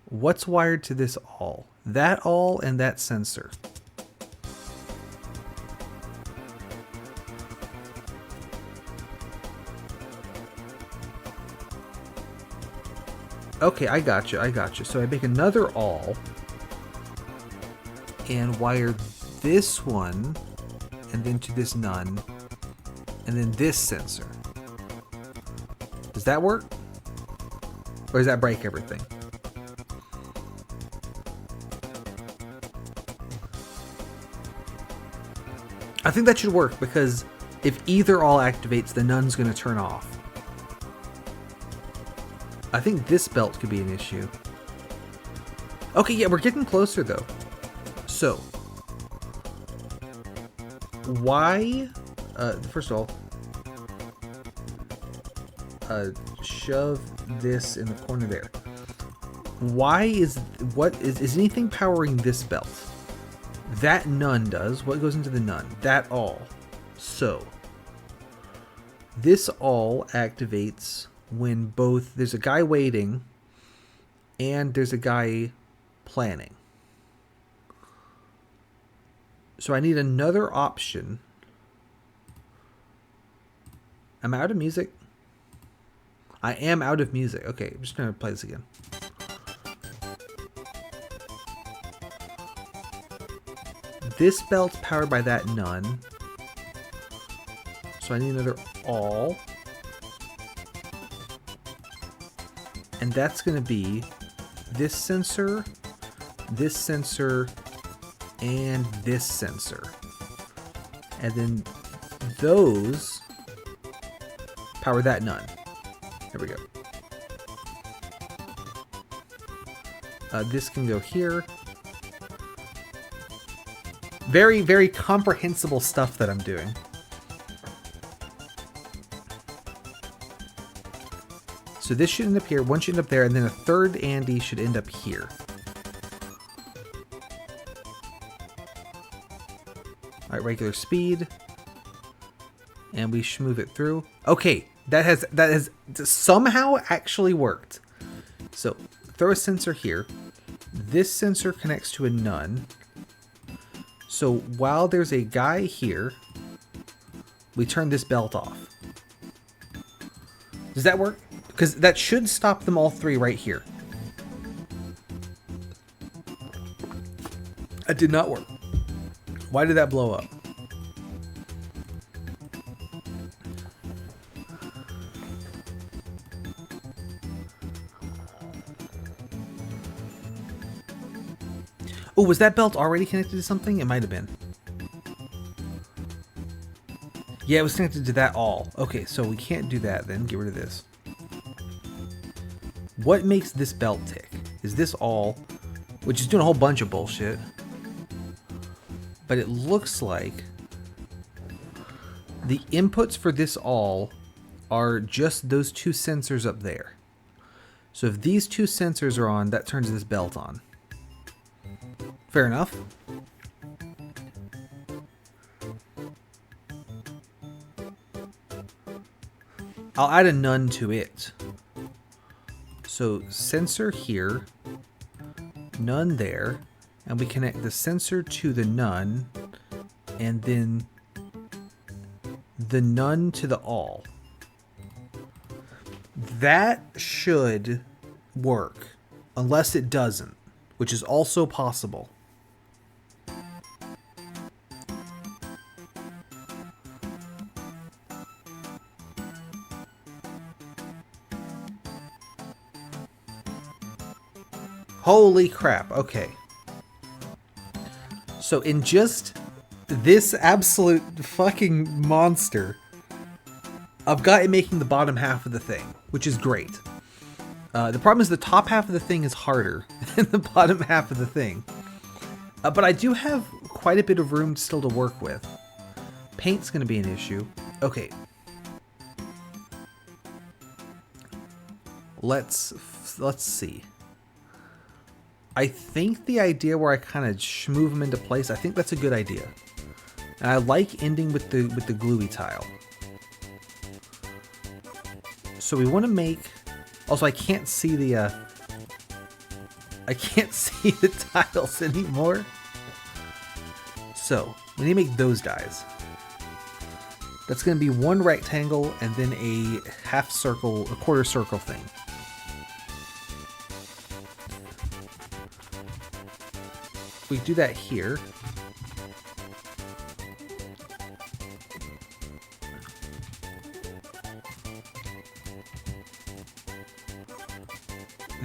[SPEAKER 1] What's wired to this all? That all and that sensor. Okay, I gotcha, I gotcha. So I make another all and wire this one and then to this none and then this sensor. Does that work? Or does that break everything? I think that should work, because if either all activates, the none's going to turn off. I think this belt could be an issue. Okay, yeah, we're getting closer though. So, why, first of all, shove this in the corner there. Why is, is anything powering this belt? That none does. What goes into the none? That all. So, this all activates when both there's a guy waiting and there's a guy planning. So I need another option. Am I out of music? I am out of music. Okay, I'm just going to play this again. This belt's powered by that none. So I need another all. And that's going to be this sensor, and this sensor. And then those power that none. There we go. This can go here. Very, very comprehensible stuff that I'm doing. So this should end up here, one should end up there, and then a third Andy should end up here. Alright, regular speed. And we should move it through. Okay, that has somehow actually worked. So, throw a sensor here. This sensor connects to a none. So while there's a guy here, we turn this belt off. Does that work? Because that should stop them all three right here. That did not work. Why did that blow up? Oh, was that belt already connected to something? It might have been. Yeah, it was connected to that all. Okay, so we can't do that then. Get rid of this. What makes this belt tick? Is this all, which is doing a whole bunch of bullshit. But it looks like the inputs for this all are just those two sensors up there. So if these two sensors are on, that turns this belt on. Fair enough. I'll add a none to it. So sensor here, none there, and we connect the sensor to the none, and then the none to the all. That should work, unless it doesn't, which is also possible. Holy crap, okay. So in just this absolute fucking monster, I've got it making the bottom half of the thing, which is great. The problem is the top half of the thing is harder than the bottom half of the thing. But I do have quite a bit of room still to work with. Paint's going to be an issue. Okay. Let's see. I think the idea where I kind of move them into place, I think that's a good idea. And I like ending with the gluey tile. So we want to make... Also, I can't see the... I can't see the tiles anymore. So, we need to make those dies. That's going to be one rectangle and then a half circle, a quarter circle thing. We do that here.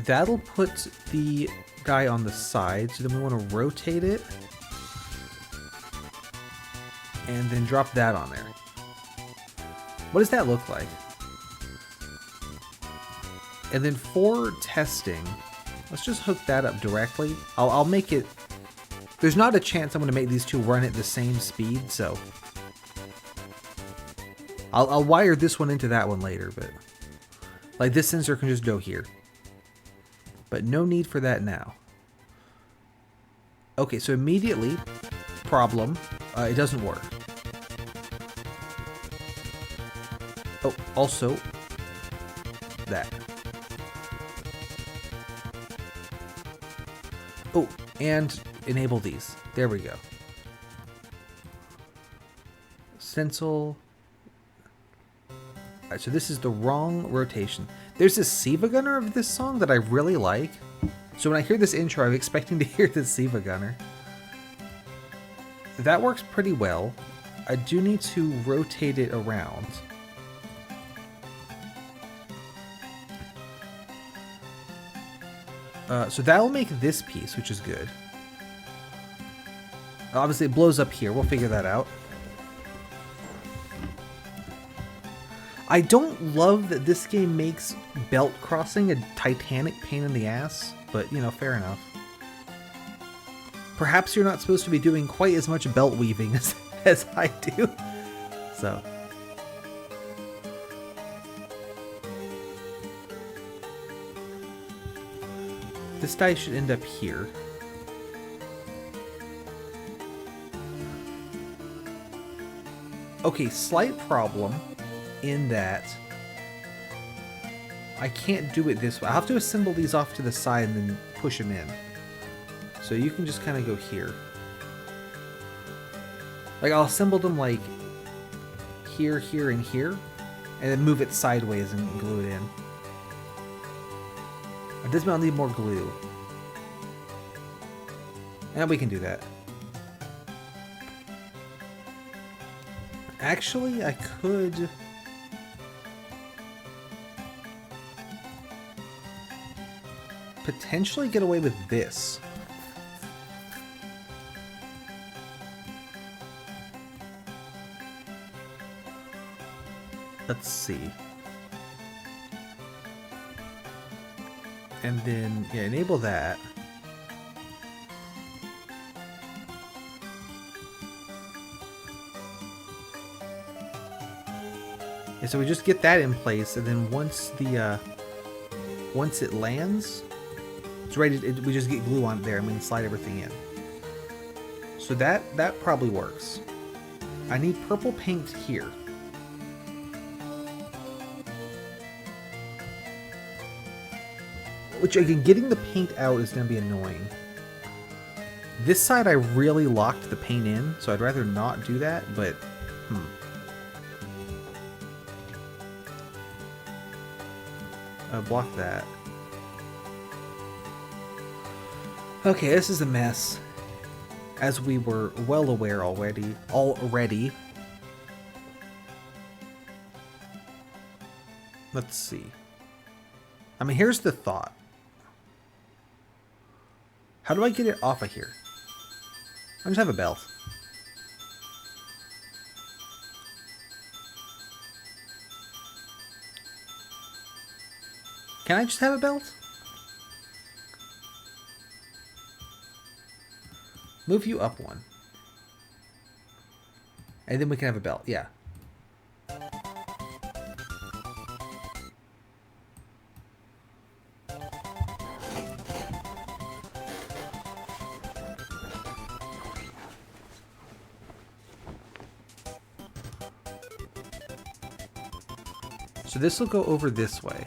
[SPEAKER 1] That'll put the guy on the side, so then we want to rotate it and then drop that on there. What does that look like? And then for testing, let's just hook that up directly. I'll make it... There's not a chance I'm going to make these two run at the same speed, so... I'll wire this one into that one later, but... Like, this sensor can just go here. But no need for that now. Okay, so immediately, problem, it doesn't work. Oh, also, that. Oh, and enable these. There we go. Stencil. Alright, so this is the wrong rotation. There's this Siva Gunner of this song that I really like. So when I hear this intro, I'm expecting to hear the Siva Gunner. That works pretty well. I do need to rotate it around. So that'll make this piece, which is good. Obviously it blows up here. We'll figure that out. I don't love that this game makes belt crossing a titanic pain in the ass, but, you know, fair enough. Perhaps you're not supposed to be doing quite as much belt weaving as I do. So. This die should end up here. Okay, slight problem in that I can't do it this way. I'll have to assemble these off to the side and then push them in. So you can just kind of go here. Like, I'll assemble them like here, here, and here, and then move it sideways and glue it in. It does not need more glue. And we can do that. Actually, I could... potentially get away with this. Let's see. And then, yeah, enable that. And so we just get that in place, and then once the once it lands, it's ready. We just get glue on it there and we can slide everything in. So that probably works. I need purple paint here. Which, again, getting the paint out is going to be annoying. This side I really locked the paint in, so I'd rather not do that, but... block that. Okay, this is a mess. As we were well aware already. Let's see. I mean, here's the thought. How do I get it off of here? I just have a belt. Can I just have a belt? Move you up one. And then we can have a belt, yeah. So this will go over this way.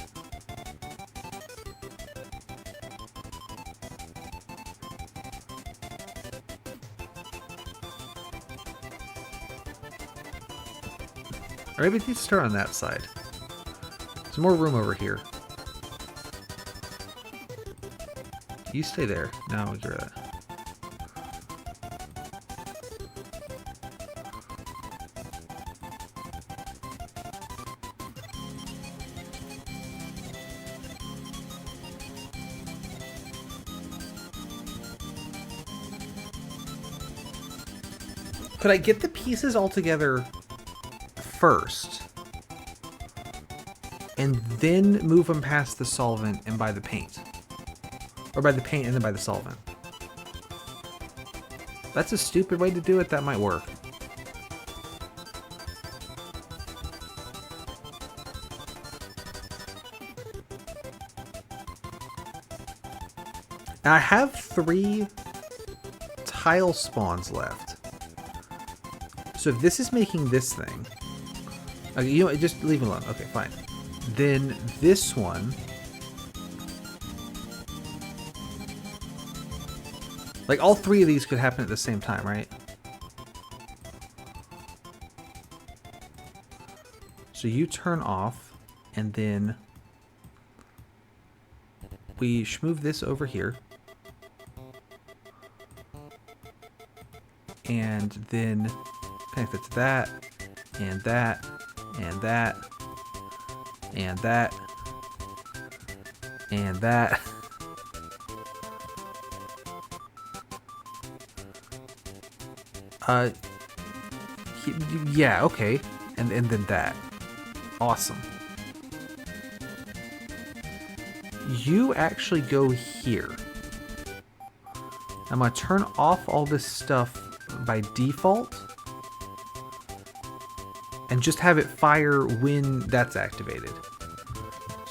[SPEAKER 1] Or maybe it needs to start on that side. There's more room over here. You stay there. No, get rid of that. Could I get the pieces all together first and then move them past the solvent and buy the paint? Or buy the paint and then buy the solvent? That's a stupid way to do it. That might work. Now I have 3 tile spawns left. So if this is making this thing... Okay, you know what? Just leave it alone. Okay, fine. Then this one... Like, all 3 of these could happen at the same time, right? So you turn off, and then... we move this over here. And then... connect it to that, and that, and that, and that, and that. Yeah, okay. And then that. Awesome. You actually go here. I'm gonna turn off all this stuff by default. And just have it fire when that's activated.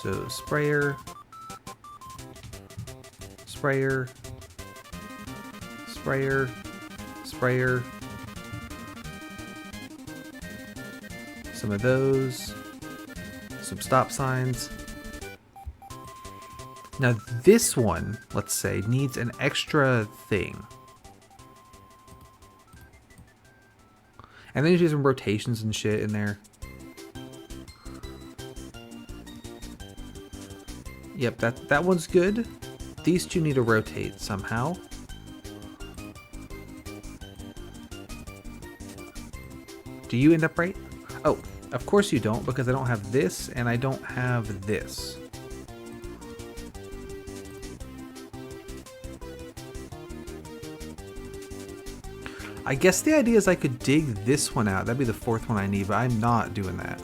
[SPEAKER 1] So sprayer, sprayer, sprayer, sprayer. Some of those. Some stop signs. Now this one, let's say, needs an extra thing. And then you do some rotations and shit in there. Yep, that one's good. These 2 need to rotate somehow. Do you end up right? Oh, of course you don't, because I don't have this and I don't have this. I guess the idea is I could dig this one out. That'd be the 4th one I need, but I'm not doing that.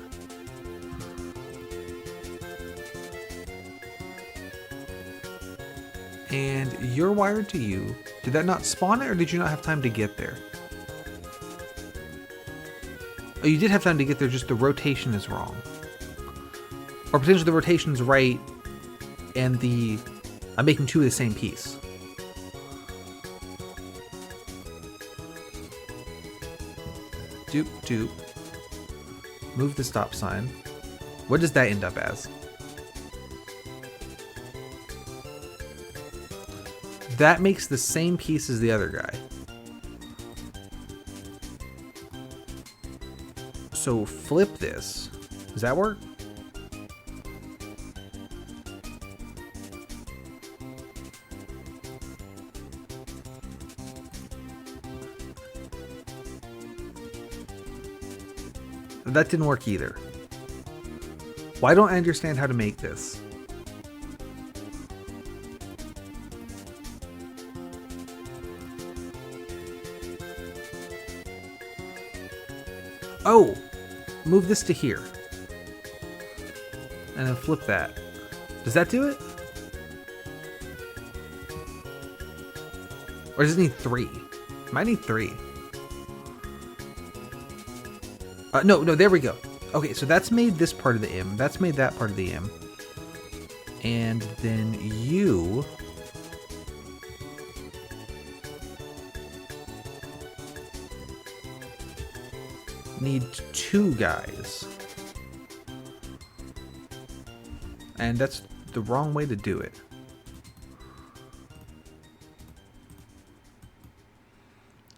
[SPEAKER 1] And you're wired to you. Did that not spawn it, or did you not have time to get there? Oh, you did have time to get there, just the rotation is wrong. Or potentially the rotation's right, and I'm making two of the same piece. Doop, doop. Move the stop sign. What does that end up as? That makes the same piece as the other guy. So flip this. Does that work? That didn't work either. Why don't I understand how to make this? Oh! Move this to here. And then flip that. Does that do it? Or does it need 3? Might need 3. No, there we go. Okay, so that's made this part of the M. That's made that part of the M. And then you... need 2 guys. And that's the wrong way to do it.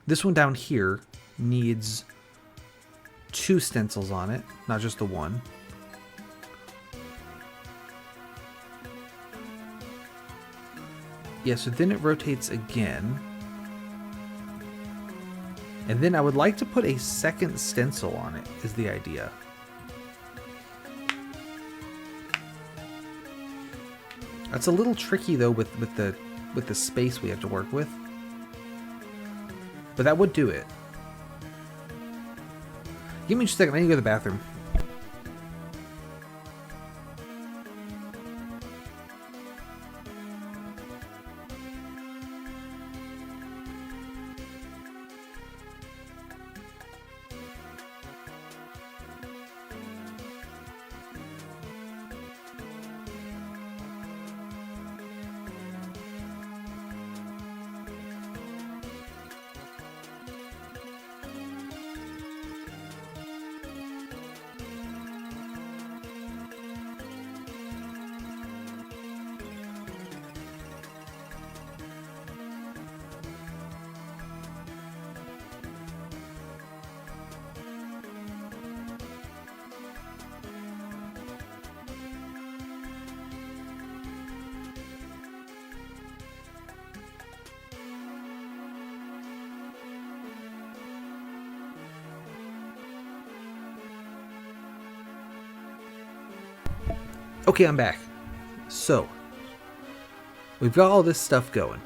[SPEAKER 1] This one down here needs 2 stencils on it, not just the one. Yeah, so then it rotates again. And then I would like to put a second stencil on it, is the idea. That's a little tricky though with the space we have to work with. But that would do it. Give me just a second, I need to go to the bathroom. Okay, I'm back. So, we've got all this stuff going.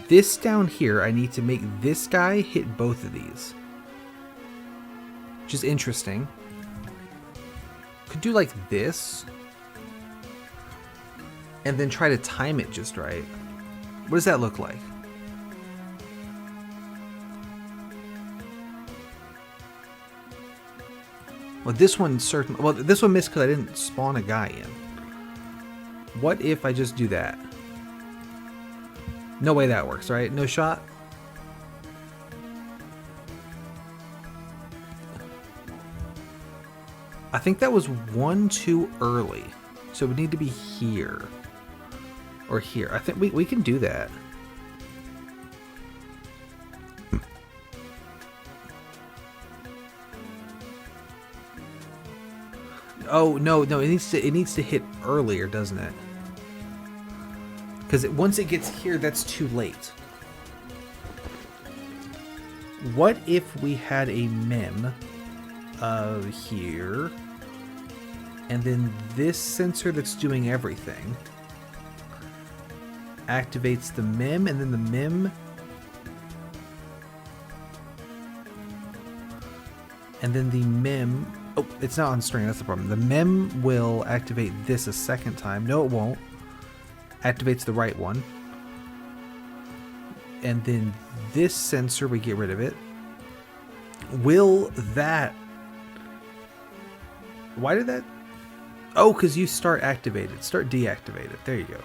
[SPEAKER 1] This down here, I need to make this guy hit both of these. Which is interesting. Could do like this. And then try to time it just right. What does that look like? Well, this one certainly... Well, this one missed because I didn't spawn a guy in. What if I just do that? No way that works, right? No shot? I think that was one too early. So it would need to be here. Or here. I think we can do that. Oh no, it needs to hit earlier, doesn't it? Because once it gets here, that's too late. What if we had a mem of here, and then this sensor that's doing everything activates the mem, and then the mem, and then the mem. Oh, it's not on string, that's the problem. The mem will activate this a second time. No, it won't. Activates the right one. And then this sensor, we get rid of it. Will that... Why did that... Oh, because you start activated. Start deactivated. There you go.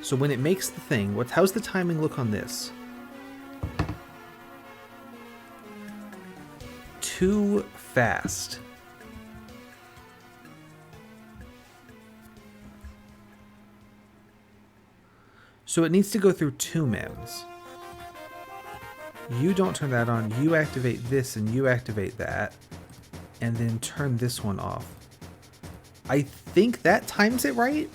[SPEAKER 1] So when it makes the thing, how's the timing look on this? Too fast. So it needs to go through 2 MEMS. You don't turn that on, you activate this and you activate that, and then turn this one off. I think that times it right?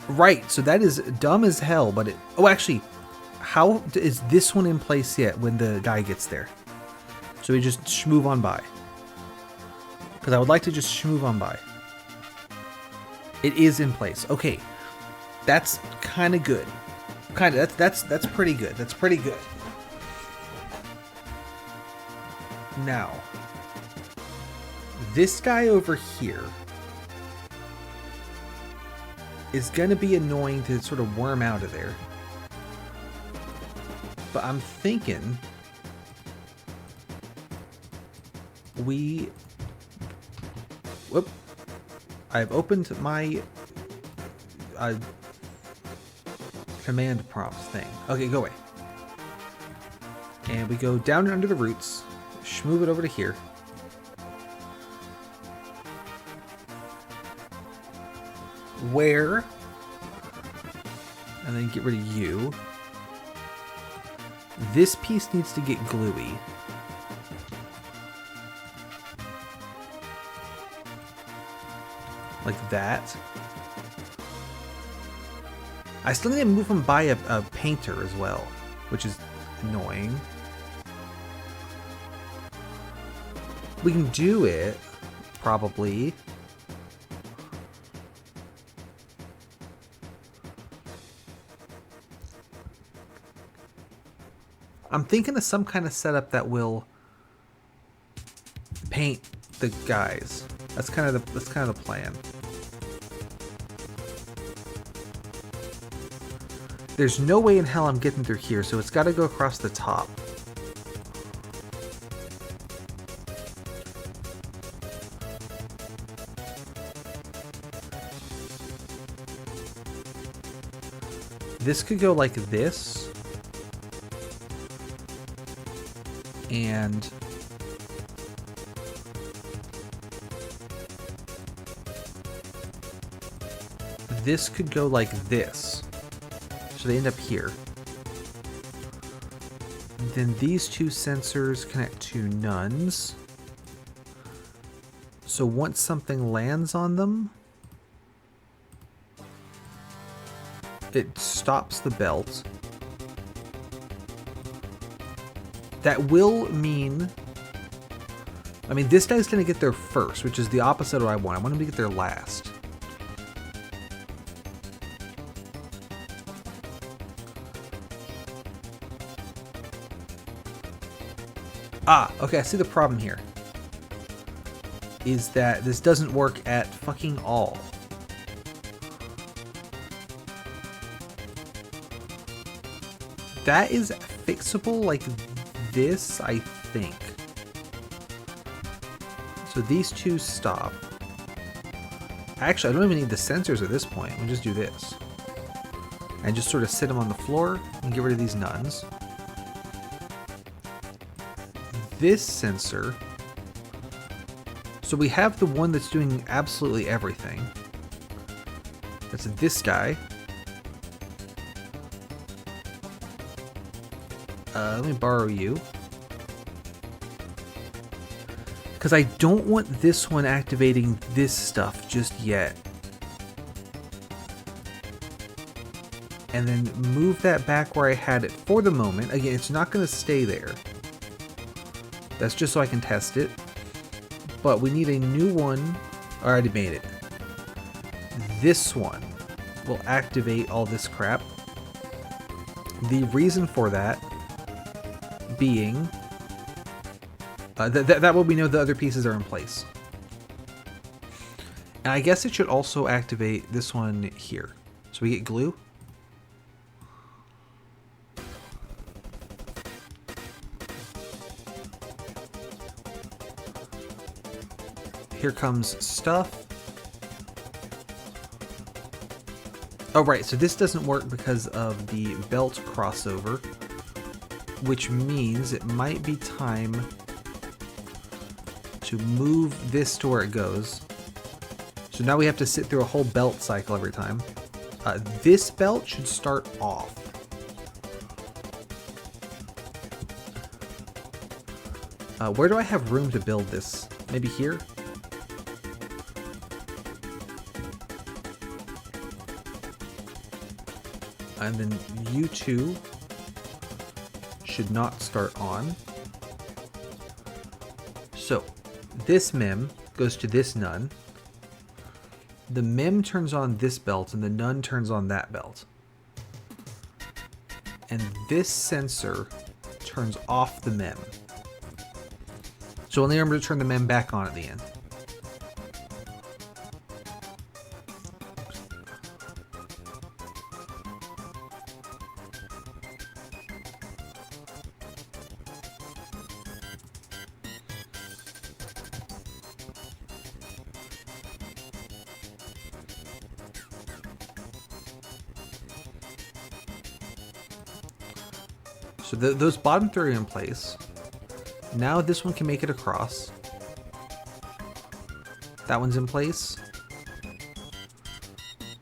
[SPEAKER 1] Right, so that is dumb as hell, but it... Oh, actually, how is this one in place yet when the guy gets there? So we just shmove on by. Because I would like to just shmove on by. It is in place. Okay, that's kind of good. That's pretty good. That's pretty good. Now, this guy over here is going to be annoying to sort of worm out of there. But I'm thinking we... Whoop. I've opened my command prompts thing. Okay, go away. And we go down under the roots, move it over to here. Where? And then get rid of you. This piece needs to get gluey. Like that. I still need to move him by a painter as well, which is annoying. We can do it, probably. I'm thinking of some kind of setup that will paint the guys. That's kind of the plan. There's no way in hell I'm getting through here, so it's got to go across the top. This could go like this. And this could go like this. So they end up here. Then these 2 sensors connect to nuns. So once something lands on them, it stops the belt. That will mean... I mean, this guy's going to get there first, which is the opposite of what I want. I want him to get there last. Ah, okay, I see the problem here. Is that this doesn't work at fucking all. That is fixable like this, I think. So these 2 stop. Actually, I don't even need the sensors at this point. We just do this. And just sort of sit them on the floor and get rid of these nuns. This sensor. So we have the one that's doing absolutely everything. That's this guy. Let me borrow you. Because I don't want this one activating this stuff just yet. And then move that back where I had it for the moment. Again, it's not going to stay there. That's just so I can test it. But we need a new one. I already made it. This one will activate all this crap. The reason for that being that way we know the other pieces are in place. And I guess it should also activate this one here. So we get glue. Here comes stuff. Oh, right, so this doesn't work because of the belt crossover, which means it might be time to move this to where it goes. So now we have to sit through a whole belt cycle every time. This belt should start off. Where do I have room to build this? Maybe here? And then you two should not start on. So this mem goes to this nun. The mem turns on this belt and the nun turns on that belt. And this sensor turns off the mem. So only remember to turn the mem back on at the end. So those bottom three are in place. Now this one can make it across. That one's in place.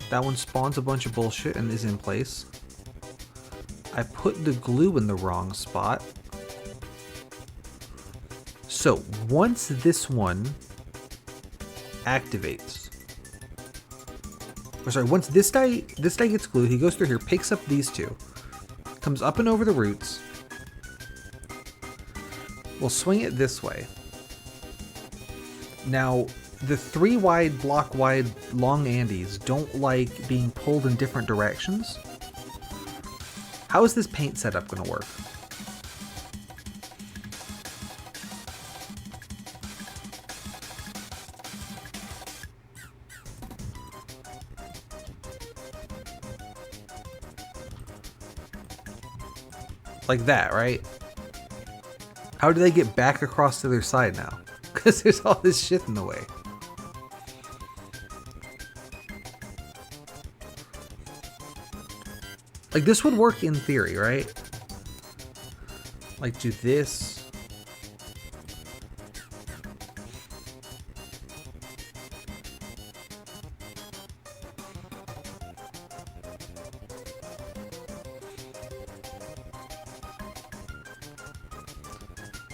[SPEAKER 1] That one spawns a bunch of bullshit and is in place. I put the glue in the wrong spot. So once this one activates, or sorry, once this guy gets glued, he goes through here, picks up these two, comes up and over the roots. We'll swing it this way. Now, the 3 wide, block wide, long Andes don't like being pulled in different directions. How is this paint setup going to work? Like that, right? How do they get back across to their side now? Because there's all this shit in the way. Like, this would work in theory, right? Like, do this.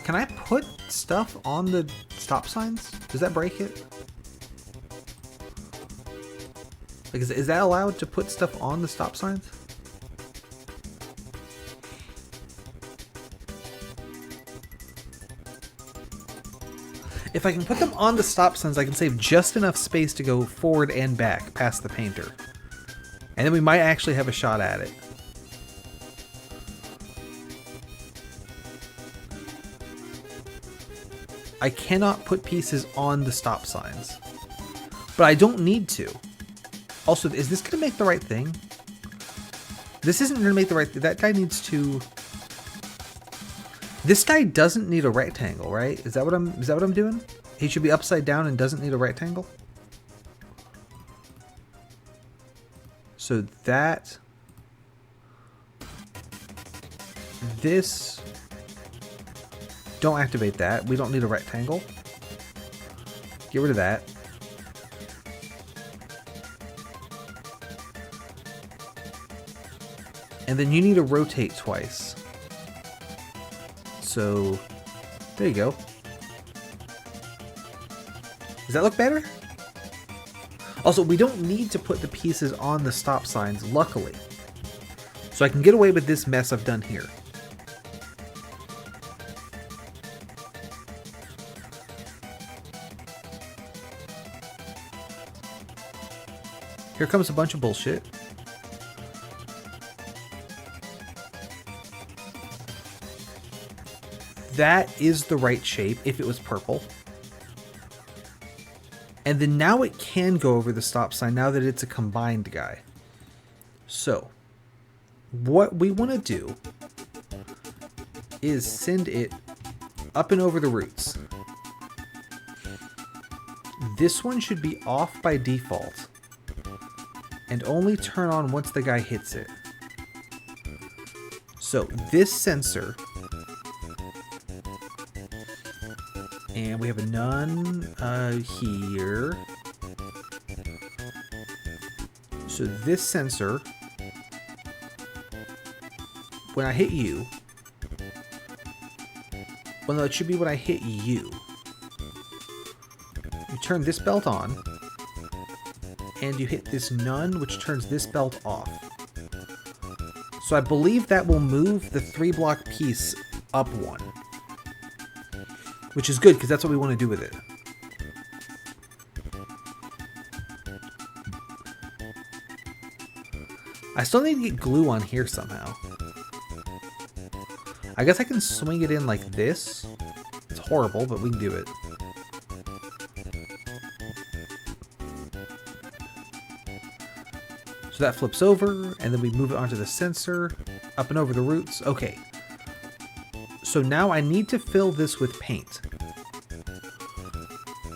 [SPEAKER 1] Can I put stuff on the stop signs? Does that break it? Like, is that allowed to put stuff on the stop signs? If I can put them on the stop signs, I can save just enough space to go forward and back past the painter. And then we might actually have a shot at it. I cannot put pieces on the stop signs. But I don't need to. Also, is this going to make the right thing? This isn't going to make the right thing. That guy needs to... This guy doesn't need a rectangle, right? Is that what I'm doing? He should be upside down and doesn't need a rectangle? So that... This... Don't activate that. We don't need a rectangle. Get rid of that. And then you need to rotate twice. So, there you go. Does that look better? Also, we don't need to put the pieces on the stop signs, luckily. So I can get away with this mess I've done here. Here comes a bunch of bullshit. That is the right shape if it was purple. And then now it can go over the stop sign now that it's a combined guy. So, what we want to do is send it up and over the roots. This one should be off by default and only turn on once the guy hits it. So this sensor, and we have a none here. So this sensor, when I hit you, well no, it should be when I hit you. You turn this belt on, and you hit this none, which turns this belt off. So I believe that will move the 3-block piece up one. Which is good, because that's what we want to do with it. I still need to get glue on here somehow. I guess I can swing it in like this. It's horrible, but we can do it. So that flips over, and then we move it onto the sensor, up and over the roots. Okay. So now I need to fill this with paint.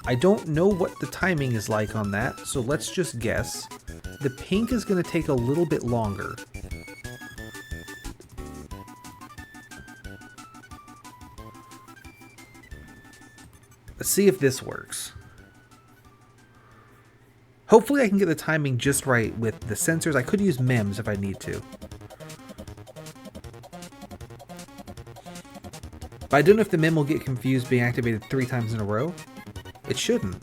[SPEAKER 1] I don't know what the timing is like on that, so let's just guess. The pink is going to take a little bit longer. Let's see if this works. Hopefully I can get the timing just right with the sensors. I could use MEMS if I need to. But I don't know if the MEM will get confused being activated 3 times in a row. It shouldn't.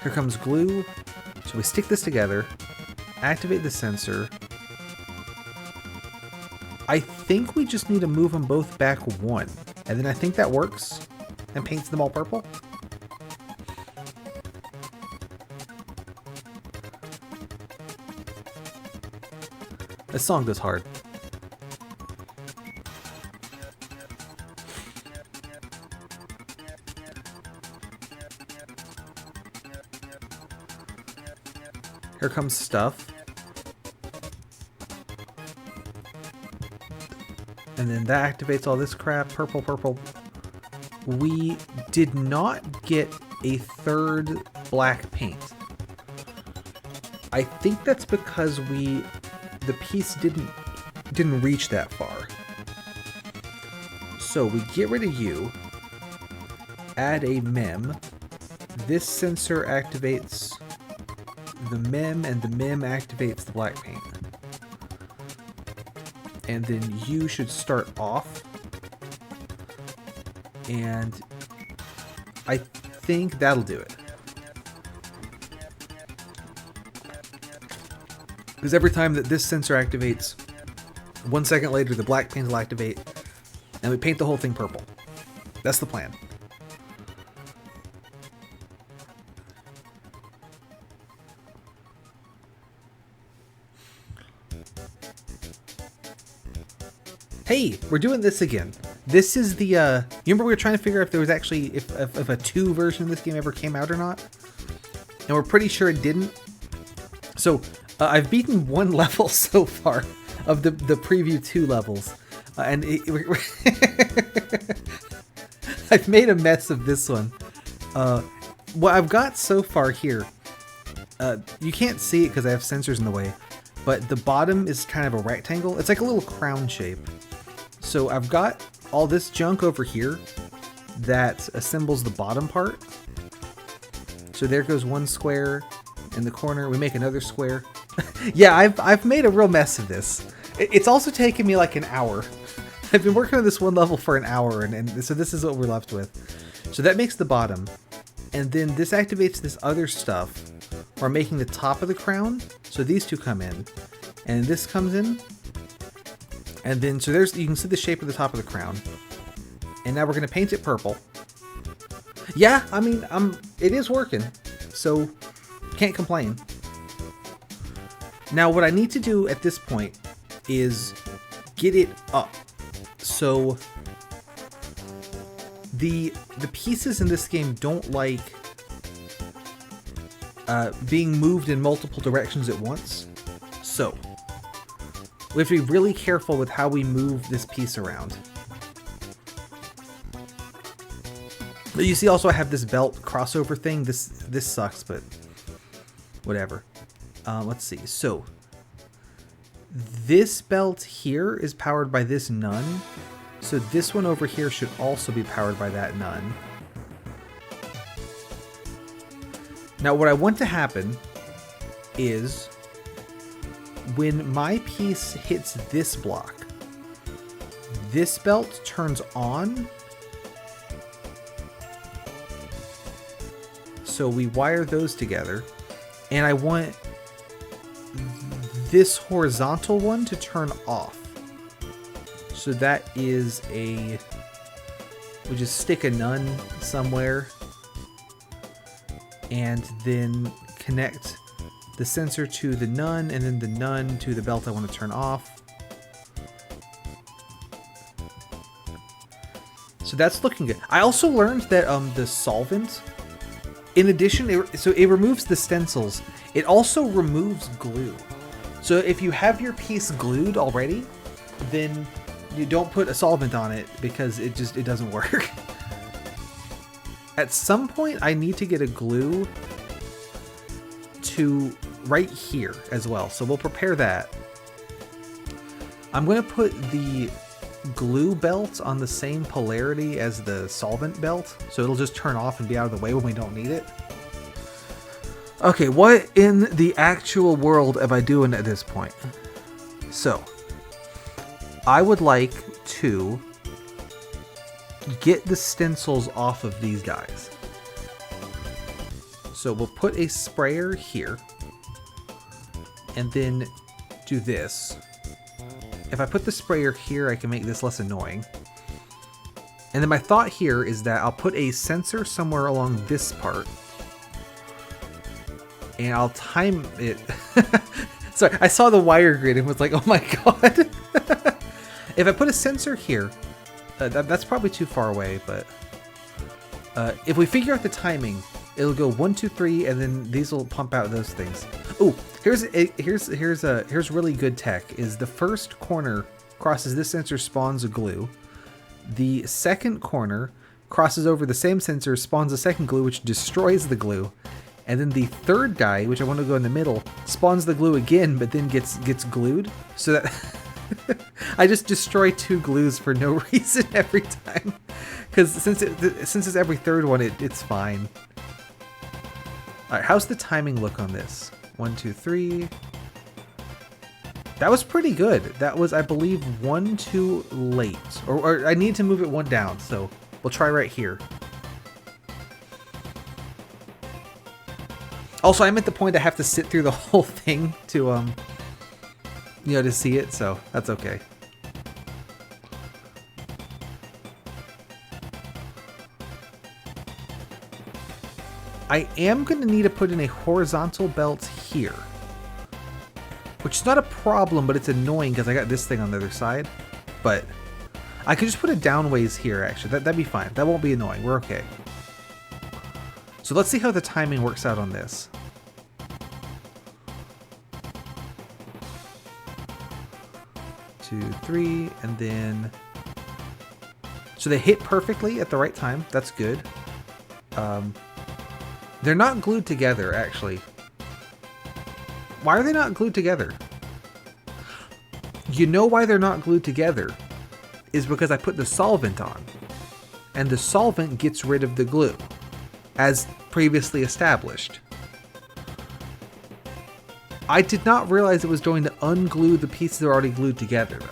[SPEAKER 1] Here comes glue. So we stick this together, activate the sensor. I think we just need to move them both back 1. And then I think that works and paints them all purple. This song goes hard. Here comes stuff. And then that activates all this crap. Purple, purple. We did not get a 3rd black paint. I think that's because the piece didn't reach that far. So we get rid of you. Add a MEM. This sensor activates the MEM, and the MEM activates the black paint. And then you should start off. And I think that'll do it. Because every time that this sensor activates, 1 second later the black paint will activate, and we paint the whole thing purple. That's the plan. Hey, we're doing this again. This is the, you remember we were trying to figure out if there was actually, if a 2 version of this game ever came out or not? And we're pretty sure it didn't. So, I've beaten 1 level so far of the preview 2 levels. And I've made a mess of this one. What I've got so far here, you can't see it because I have sensors in the way, but the bottom is kind of a rectangle. It's like a little crown shape. So I've got all this junk over here that assembles the bottom part. So there goes 1 square in the corner. We make another square. Yeah, I've made a real mess of this. It's also taken me like an hour. I've been working on this 1 level for an hour, and so this is what we're left with. So that makes the bottom. And then this activates this other stuff. We're making the top of the crown. So these 2 come in. And this comes in. And then, so you can see the shape of the top of the crown. And now we're going to paint it purple. Yeah, I mean, it is working. So, can't complain. Now, what I need to do at this point is get it up. So, the pieces in this game don't like being moved in multiple directions at once. So, We have to be really careful with how we move this piece around. But you see also I have this belt crossover thing. This sucks, but whatever. Let's see. So this belt here is powered by this nun. So this one over here should also be powered by that nun. Now what I want to happen is when my piece hits this block, this belt turns on. So we wire those together, and I want this horizontal one to turn off. So that is we just stick a nun somewhere and then connect the sensor to the nun and then the nun to the belt I want to turn off. So that's looking good. I also learned that the solvent, in addition, it removes the stencils. It also removes glue. So if you have your piece glued already, then you don't put a solvent on it because it doesn't work. At some point, I need to get a glue to right here as well. So we'll prepare that. I'm going to put the glue belt on the same polarity as the solvent belt, so it'll just turn off and be out of the way when we don't need it. Okay, what in the actual world am I doing at this point? So, I would like to get the stencils off of these guys. So we'll put a sprayer here, and then do this. If I put the sprayer here, I can make this less annoying. And then my thought here is that I'll put a sensor somewhere along this part. And I'll time it. Sorry, I saw the wire grid and was like, oh my god. If I put a sensor here, that's probably too far away, but if we figure out the timing, it'll go 1, 2, 3, and then these will pump out those things. Ooh, here's really good tech. Is the first corner crosses this sensor, spawns a glue. The second corner crosses over the same sensor, spawns a second glue, which destroys the glue. And then the third guy, which I want to go in the middle, spawns the glue again, but then gets glued. So that I just destroy 2 glues for no reason every time. Because since it's every third one, it's fine. All right, how's the timing look on this? 1, 2, 3. That was pretty good. That was, I believe, 1 too late. Or I need to move it 1 down, so we'll try right here. Also, I'm at the point I have to sit through the whole thing to, to see it, so that's okay. I am going to need to put in a horizontal belt here. Which is not a problem, but it's annoying because I got this thing on the other side. But I could just put it downways here, actually. That'd be fine. That won't be annoying. We're okay. So let's see how the timing works out on this. Two, 3, and then... So they hit perfectly at the right time. That's good. They're not glued together, actually. Why are they not glued together? You know why they're not glued together? Is because I put the solvent on. And the solvent gets rid of the glue, as previously established. I did not realize it was going to unglue the pieces that are already glued together, though.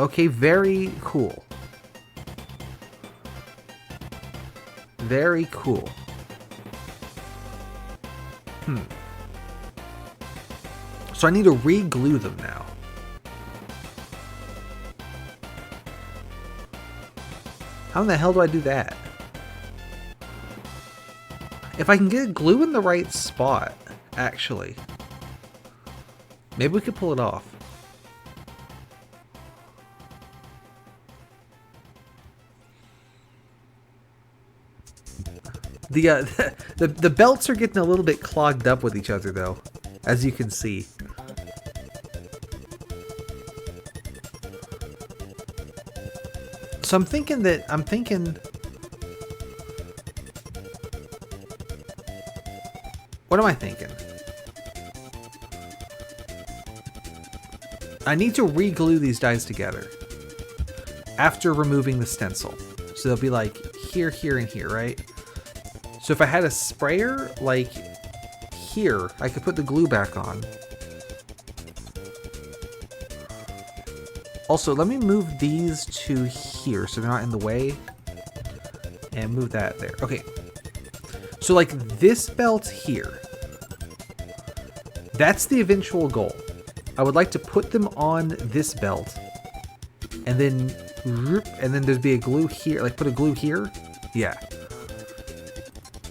[SPEAKER 1] Okay, very cool. Very cool. So I need to re-glue them now. How in the hell do I do that? If I can get glue in the right spot, actually. Maybe we could pull it off. The belts are getting a little bit clogged up with each other, though, as you can see. So I'm thinking. What am I thinking? I need to re-glue these dies together after removing the stencil. So they'll be like here, here, and here, right? So if I had a sprayer like here, I could put the glue back on. Also, let me move these to here so they're not in the way. And move that there. Okay. So like this belt here. That's the eventual goal. I would like to put them on this belt. And then there'd be a glue here. Like put a glue here. Yeah.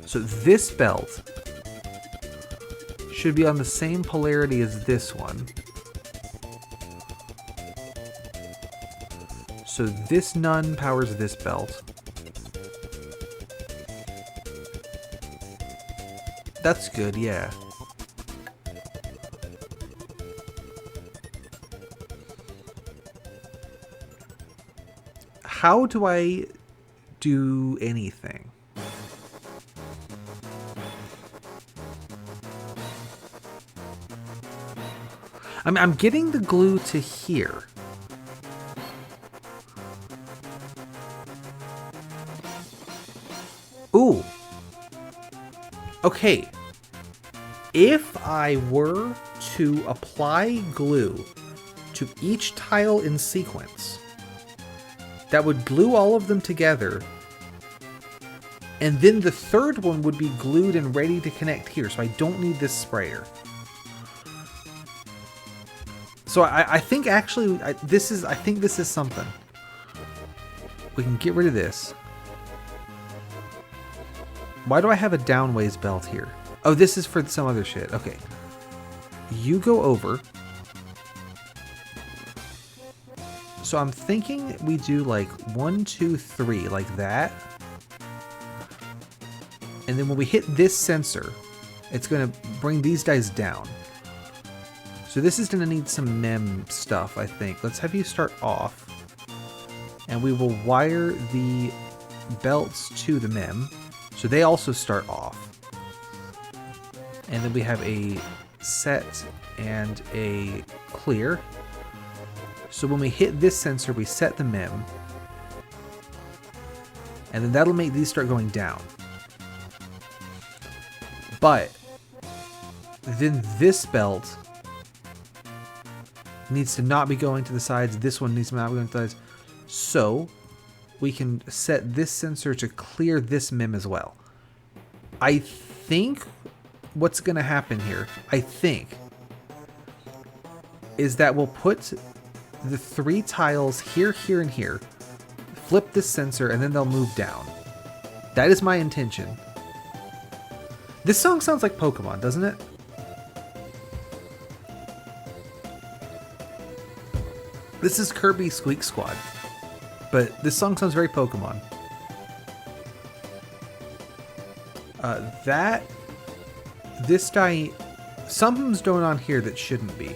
[SPEAKER 1] So this belt should be on the same polarity as this one. So this nun powers this belt. That's good, yeah. How do I do anything? I'm getting the glue to here. Ooh. Okay. If I were to apply glue to each tile in sequence, that would glue all of them together, and then the third one would be glued and ready to connect here, so I don't need this sprayer. So I think actually, I think this is something. We can get rid of this. Why do I have a downways belt here? Oh, this is for some other shit. Okay. You go over. So I'm thinking we do like 1, 2, 3, like that. And then when we hit this sensor, it's going to bring these guys down. So this is going to need some mem stuff, I think. Let's have you start off. And we will wire the belts to the mem. So they also start off. And then we have a set and a clear. So when we hit this sensor, we set the mem. And then that'll make these start going down. But then this belt needs to not be going to the sides. This one needs to not be going to the sides. So we can set this sensor to clear this mem as well. I think what's going to happen here, is that we'll put the 3 tiles here, here, and here, flip this sensor, and then they'll move down. That is my intention. This song sounds like Pokemon, doesn't it? This is Kirby Squeak Squad, but this song sounds very Pokemon. This guy, something's going on here that shouldn't be.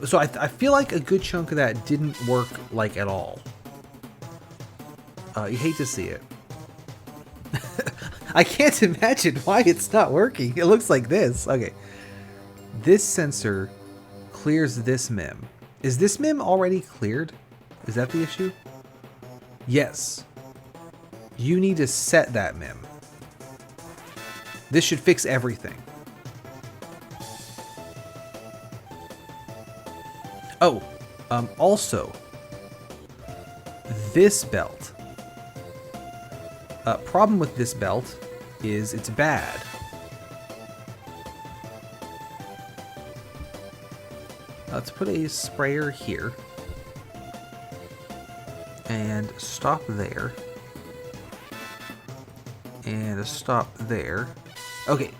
[SPEAKER 1] So I feel like a good chunk of that didn't work like at all. You hate to see it. I can't imagine why it's not working. It looks like this. Okay. This sensor clears this mem. Is this mem already cleared? Is that the issue? Yes. You need to set that mem. This should fix everything. Oh, also, this belt. Problem with this belt is it's bad. Let's put a sprayer here. And stop there. And a stop there. Okay.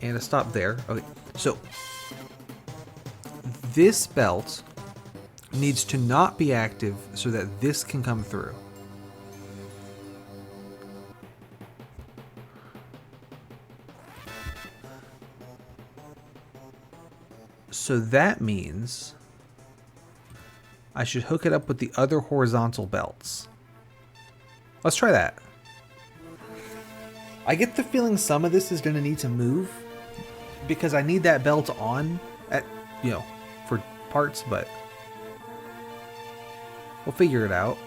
[SPEAKER 1] And a stop there. Okay, so this belt needs to not be active so that this can come through. So that means I should hook it up with the other horizontal belts. Let's try that. I get the feeling some of this is going to need to move because I need that belt on at, you know, for parts, but we'll figure it out.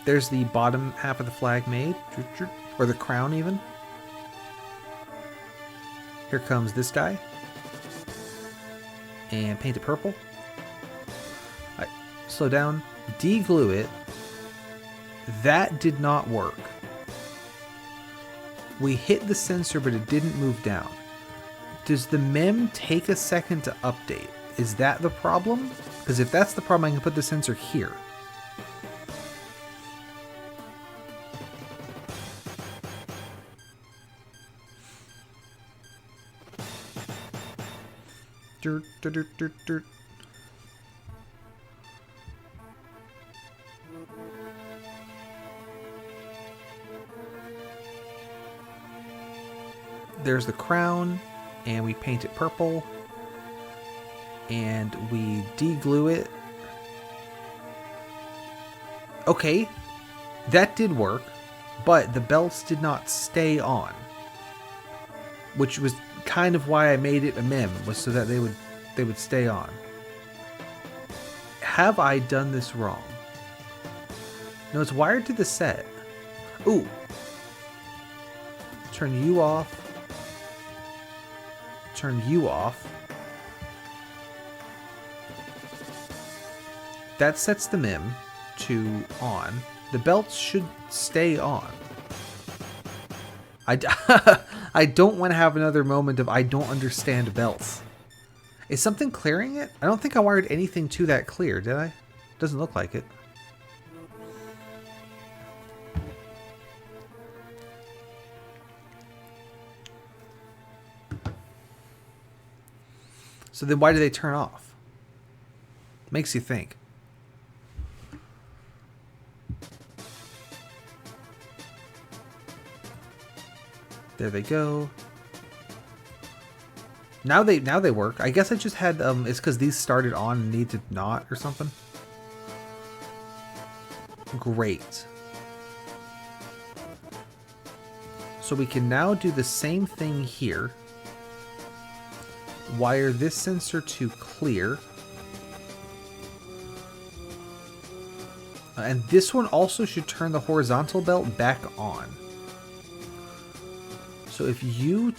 [SPEAKER 1] There's the bottom half of the flag made, or the crown even. Here comes this guy. And paint it purple. Alright, slow down, de-glue it. That did not work. We hit the sensor, but it didn't move down. Does the mem take a second to update? Is that the problem? Because if that's the problem, I can put the sensor here. Dirt, dirt, dirt, dirt, dirt. There's the crown, and we paint it purple, and we de-glue it. Okay, that did work, but the belts did not stay on, which was kind of why I made it a mem, was so that they would stay on. Have I done this wrong? No, it's wired to the set. Ooh. Turn you off. Turn you off. That sets the mem to on. The belts should stay on. I don't want to have another moment of I don't understand belts. Is something clearing it? I don't think I wired anything to that clear, did I? Doesn't look like it. So then why do they turn off? Makes you think. There they go. Now they work. I guess I just had it's because these started on and need to not or something. Great. So we can now do the same thing here. Wire this sensor to clear. And this one also should turn the horizontal belt back on. So if you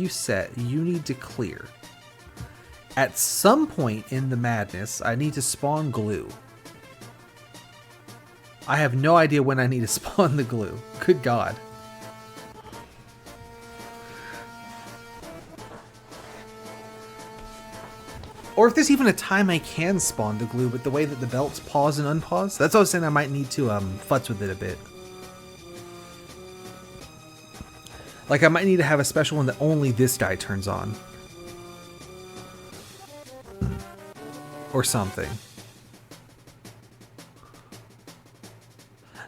[SPEAKER 1] set, you need to clear. At some point in the madness, I need to spawn glue. I have no idea when I need to spawn the glue. Good God. Or if there's even a time I can spawn the glue, but the way that the belts pause and unpause, that's what I was saying. I might need to futz with it a bit. Like, I might need to have a special one that only this guy turns on. Or something.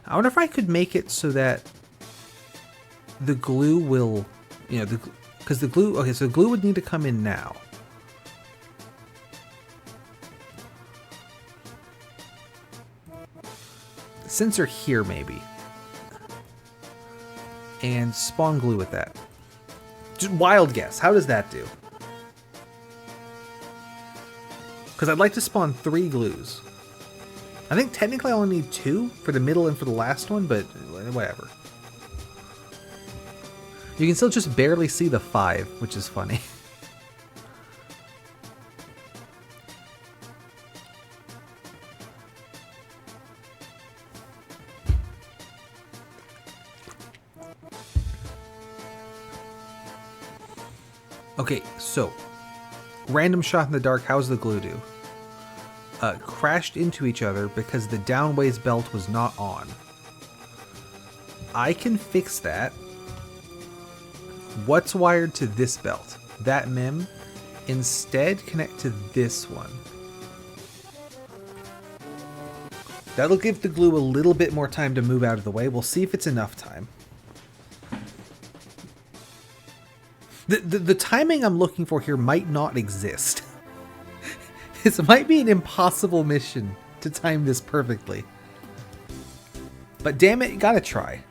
[SPEAKER 1] I wonder if I could make it so that the glue will, you know, because the glue, okay, so the glue would need to come in now. Sensor here, maybe. And spawn glue with that. Just wild guess. How does that do? Because I'd like to spawn 3 glues. I think technically I only need 2 for the middle and for the last one, but whatever. You can still just barely see the 5, which is funny. Okay, so, random shot in the dark, how's the glue do? Crashed into each other because the downways belt was not on. I can fix that. What's wired to this belt? That mem. Instead, connect to this one. That'll give the glue a little bit more time to move out of the way. We'll see if it's enough time. The timing I'm looking for here might not exist. This might be an impossible mission to time this perfectly. But damn it, you gotta try.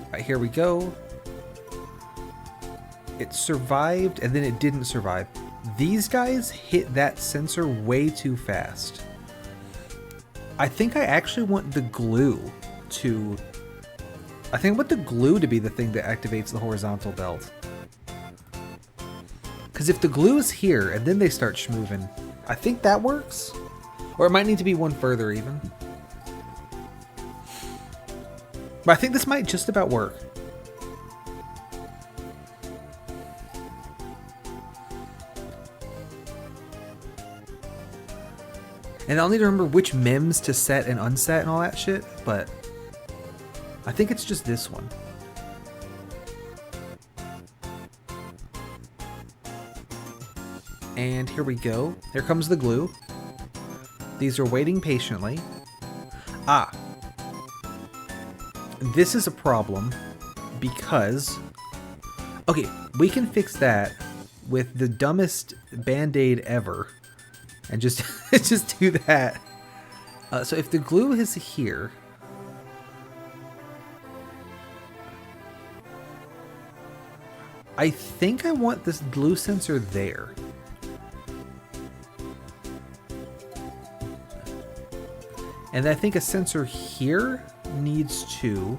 [SPEAKER 1] Alright, here we go. It survived, and then it didn't survive. These guys hit that sensor way too fast. I think I actually want the glue to... I think I want the glue to be the thing that activates the horizontal belt. Because if the glue is here, and then they start schmoving, I think that works. Or it might need to be one further, even. But I think this might just about work. And I'll need to remember which mems to set and unset and all that shit, but I think it's just this one. And here we go. Here comes the glue. These are waiting patiently. Ah. This is a problem because... Okay, we can fix that with the dumbest band-aid ever. And just just do that. So if the glue is here, I think I want this glue sensor there. And I think a sensor here needs to...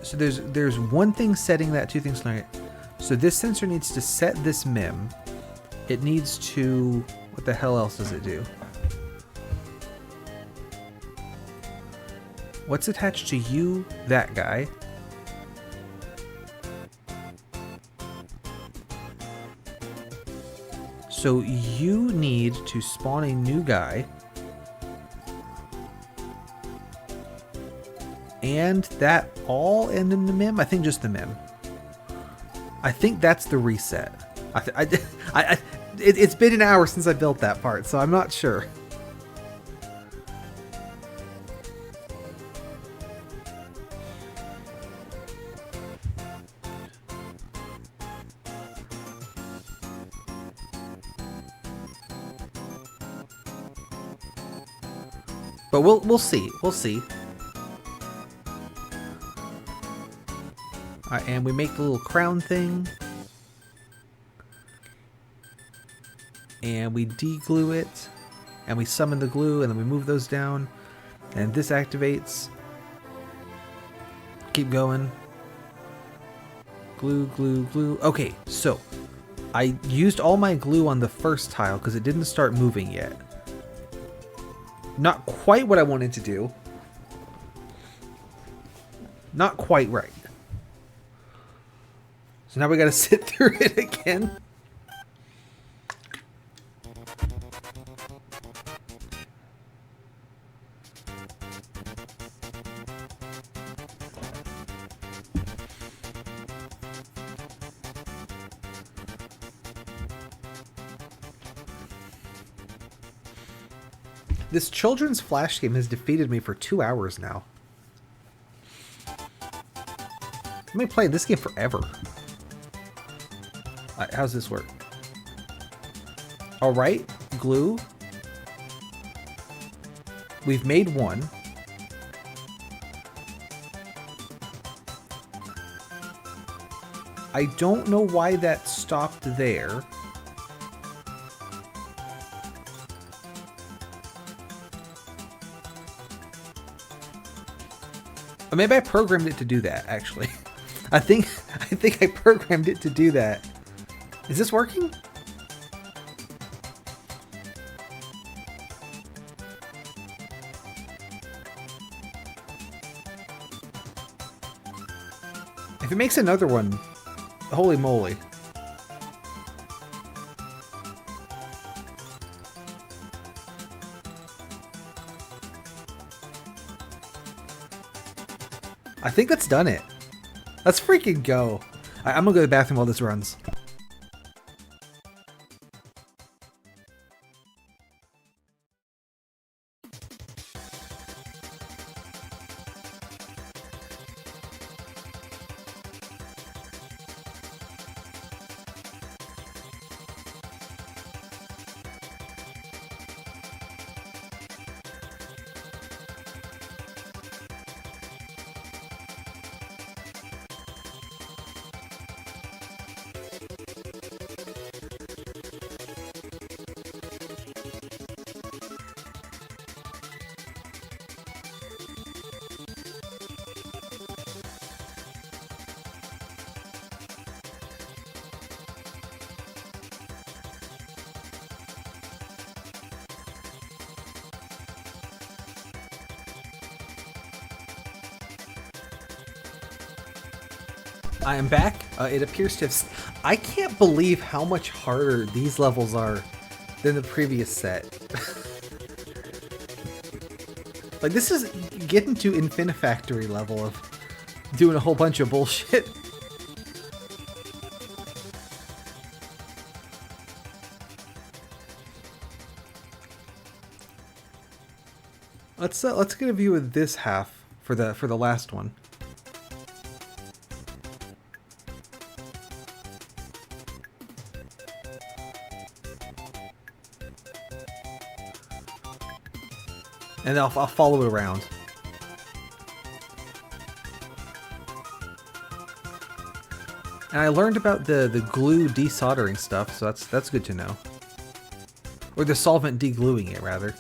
[SPEAKER 1] So there's one thing setting that, two things like it. So this sensor needs to set this mem. It needs to... What the hell else does it do? What's attached to you? That guy. So you need to spawn a new guy. And that all in the mem? I think just the mem. I think that's the reset. It's been an hour since I built that part, so I'm not sure. But we'll see. We'll see. Alright, and we make the little crown thing. And we deglue it, and we summon the glue, and then we move those down, and this activates. Keep going. Glue, glue, glue. Okay, so I used all my glue on the first tile because it didn't start moving yet. Not quite what I wanted to do. Not quite right. So now we gotta sit through it again. This children's flash game has defeated me for 2 hours now. I've been playing this game forever. How's this work? Alright, glue. We've made one. I don't know why that stopped there. Or maybe I programmed it to do that, actually. I think I programmed it to do that. Is this working? If it makes another one, holy moly. I think that's done it. Let's freaking go. I'm gonna go to the bathroom while this runs. I am back. It appears to have... I can't believe how much harder these levels are than the previous set. Like, this is getting to Infinifactory level of doing a whole bunch of bullshit. Let's get a view of this half for the last one. And I'll follow it around. And I learned about the glue desoldering stuff, so that's good to know. Or the solvent degluing it, rather.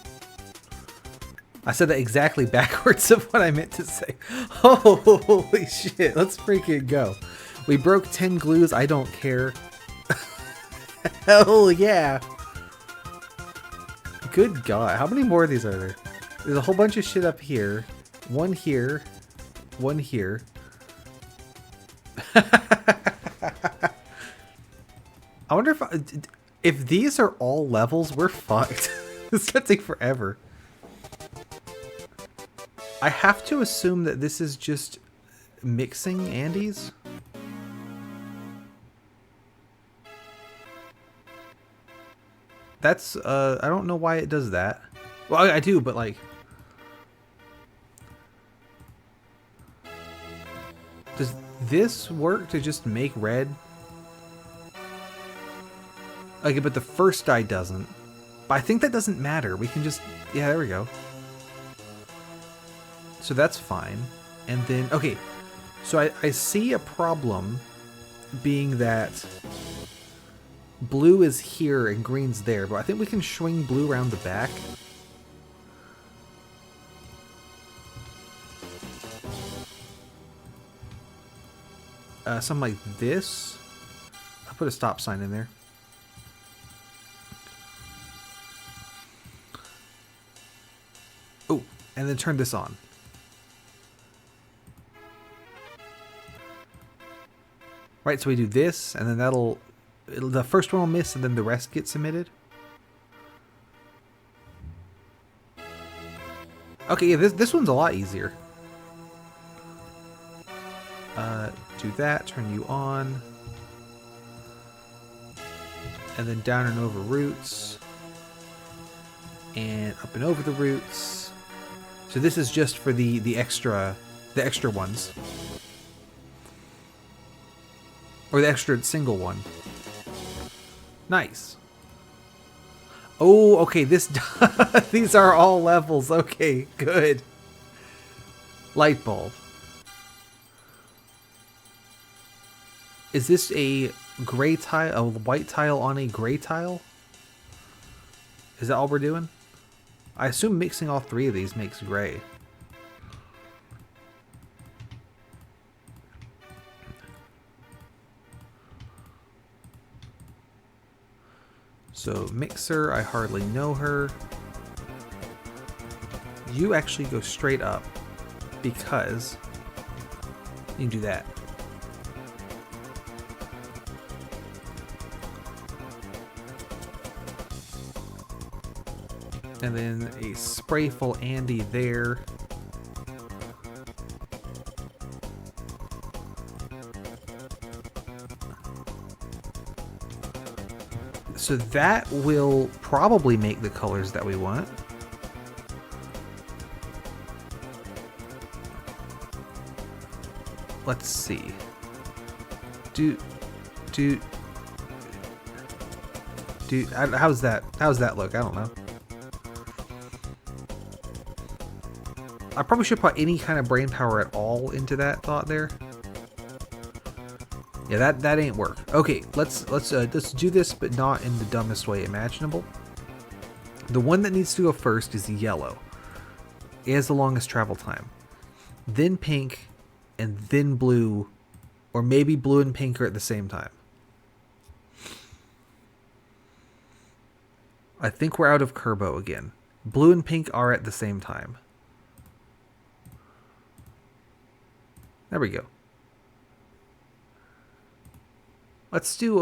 [SPEAKER 1] I said that exactly backwards of what I meant to say. Holy shit, let's freaking go. We broke 10 glues, I don't care. Hell yeah. Good God, how many more of these are there? There's a whole bunch of shit up here. One here. One here. I wonder if these are all levels, we're fucked. This is gonna take forever. I have to assume that this is just mixing Andes. That's, I don't know why it does that. Well, I do, but like... Does this work to just make red? Okay, but the first dye doesn't. But I think that doesn't matter. We can just... Yeah, there we go. So that's fine. And then... Okay, so I see a problem being that blue is here and green's there, but I think we can swing blue around the back. Something like this. I'll put a stop sign in there. Oh, and then turn this on. Right, so we do this, and then the first one will miss, and then the rest get submitted. Okay, yeah, this one's a lot easier. Do that, turn you on. And then down and over roots. And up and over the roots. So this is just for the extra ones. Or the extra single one. Nice. Oh, okay, these are all levels. Okay, good. Light bulb. Is this a gray tile, a white tile on a gray tile? Is that all we're doing? I assume mixing all three of these makes gray. So Mixer, I hardly know her. You actually go straight up because you can do that. And then a sprayful Andy there. So that will probably make the colors that we want. Let's see. How's that look? I don't know. I probably should put any kind of brain power at all into that thought there. Yeah, that ain't work. Okay, let's do this, but not in the dumbest way imaginable. The one that needs to go first is yellow. It has the longest travel time. Then pink, and then blue, or maybe blue and pink are at the same time. I think we're out of Kerbo again. Blue and pink are at the same time. There we go. Let's do,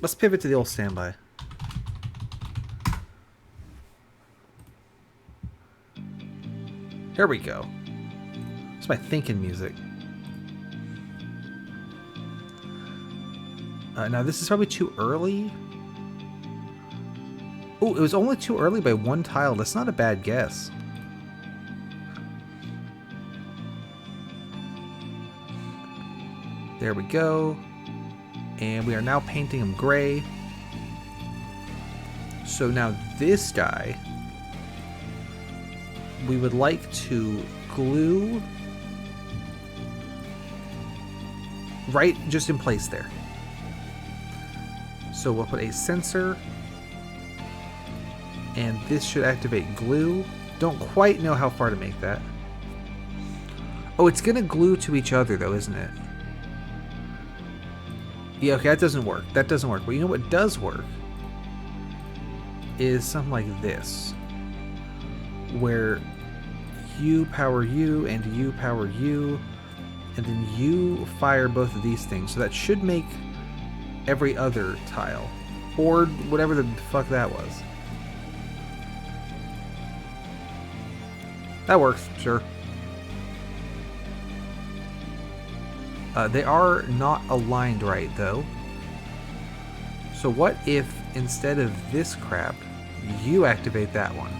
[SPEAKER 1] let's pivot to the old standby. Here we go. It's my thinking music. Now this is probably too early. Oh, it was only too early by one tile. That's not a bad guess. There we go. And we are now painting him gray. So now this guy, we would like to glue right just in place there. So we'll put a sensor, and this should activate glue. Don't quite know how far to make that. Oh, it's gonna glue to each other though, isn't it? Yeah, okay, that doesn't work. That doesn't work. But you know what does work? Is something like this. Where you power you and you power you, and then you fire both of these things. So that should make every other tile. Or whatever the fuck that was. That works, sure. They are not aligned right, though. So what if, instead of this crap, you activate that one?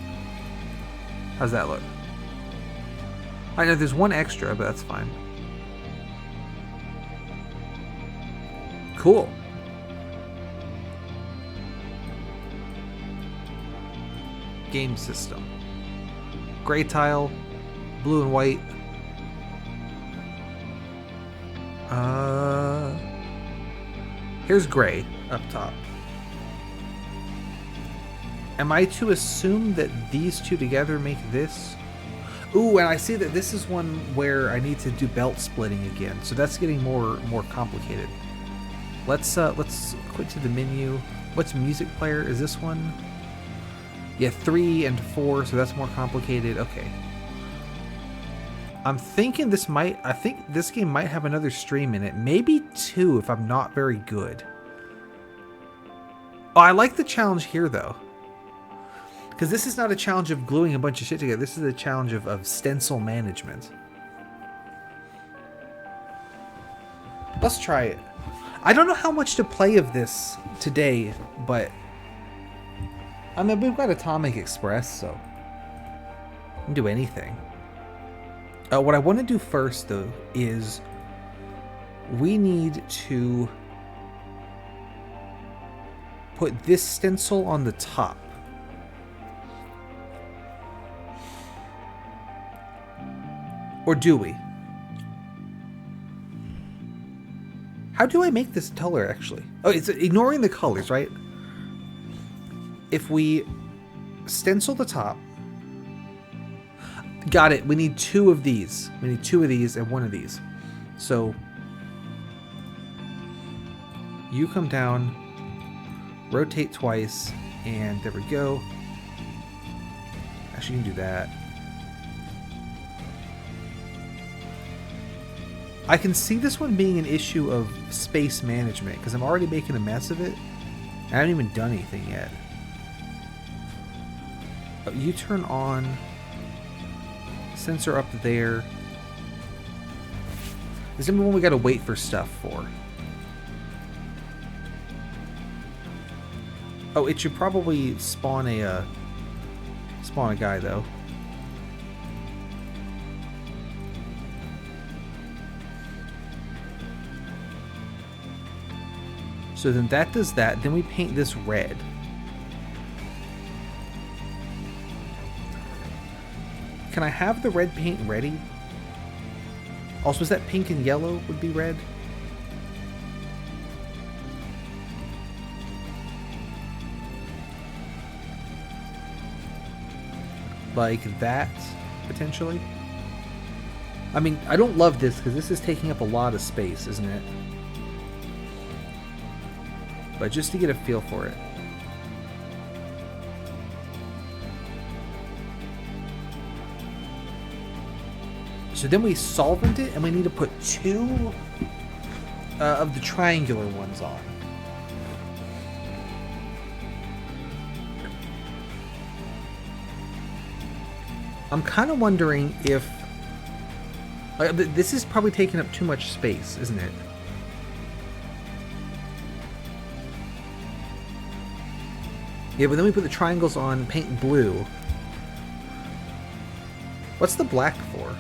[SPEAKER 1] How's that look? I know there's one extra, but that's fine. Cool. Game system. Gray tile, blue and white. Here's gray up top. Am I to assume that these two together make this? Ooh, and I see that this is one where I need to do belt splitting again, so that's getting more complicated. Let's quit to the menu. What's music player? Is this one? Yeah, 3 and 4, so that's more complicated. Okay. I'm thinking I think this game might have another stream in it. Maybe 2 if I'm not very good. Oh, I like the challenge here though. Because this is not a challenge of gluing a bunch of shit together. This is a challenge of stencil management. Let's try it. I don't know how much to play of this today, but I mean, we've got Atomic Express, so I can do anything. What I want to do first, though, is we need to put this stencil on the top. Or do we? How do I make this taller, actually? Oh, it's ignoring the colors, right? If we stencil the top... Got it. We need 2 of these. We need 2 of these and 1 of these. So you come down, rotate twice, and there we go. Actually, you can do that. I can see this one being an issue of space management because I'm already making a mess of it. I haven't even done anything yet. You turn on sensor up there. Is there one we gotta wait for stuff for? Oh, it should probably spawn a guy though. So then that does that. Then we paint this red. Can I have the red paint ready? Also, is that pink and yellow would be red? Like that, potentially? I mean, I don't love this because this is taking up a lot of space, isn't it? But just to get a feel for it. So then we solvent it, and we need to put 2 of the triangular ones on. I'm kind of wondering if... this is probably taking up too much space, isn't it? Yeah, but then we put the triangles on, paint blue. What's the black for?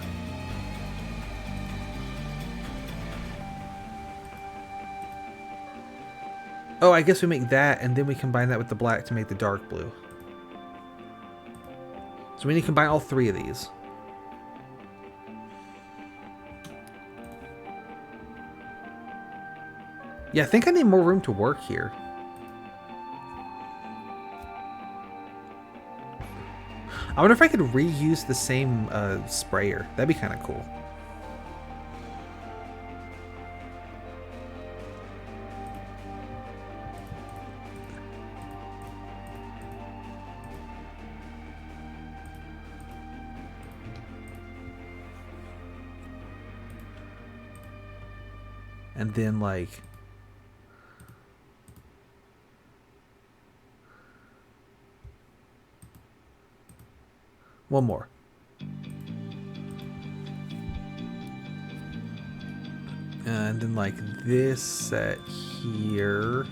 [SPEAKER 1] Oh, I guess we make that, and then we combine that with the black to make the dark blue. So we need to combine all three of these. Yeah, I think I need more room to work here. I wonder if I could reuse the same sprayer. That'd be kind of cool. And then, like... one more. And then, like, this set here.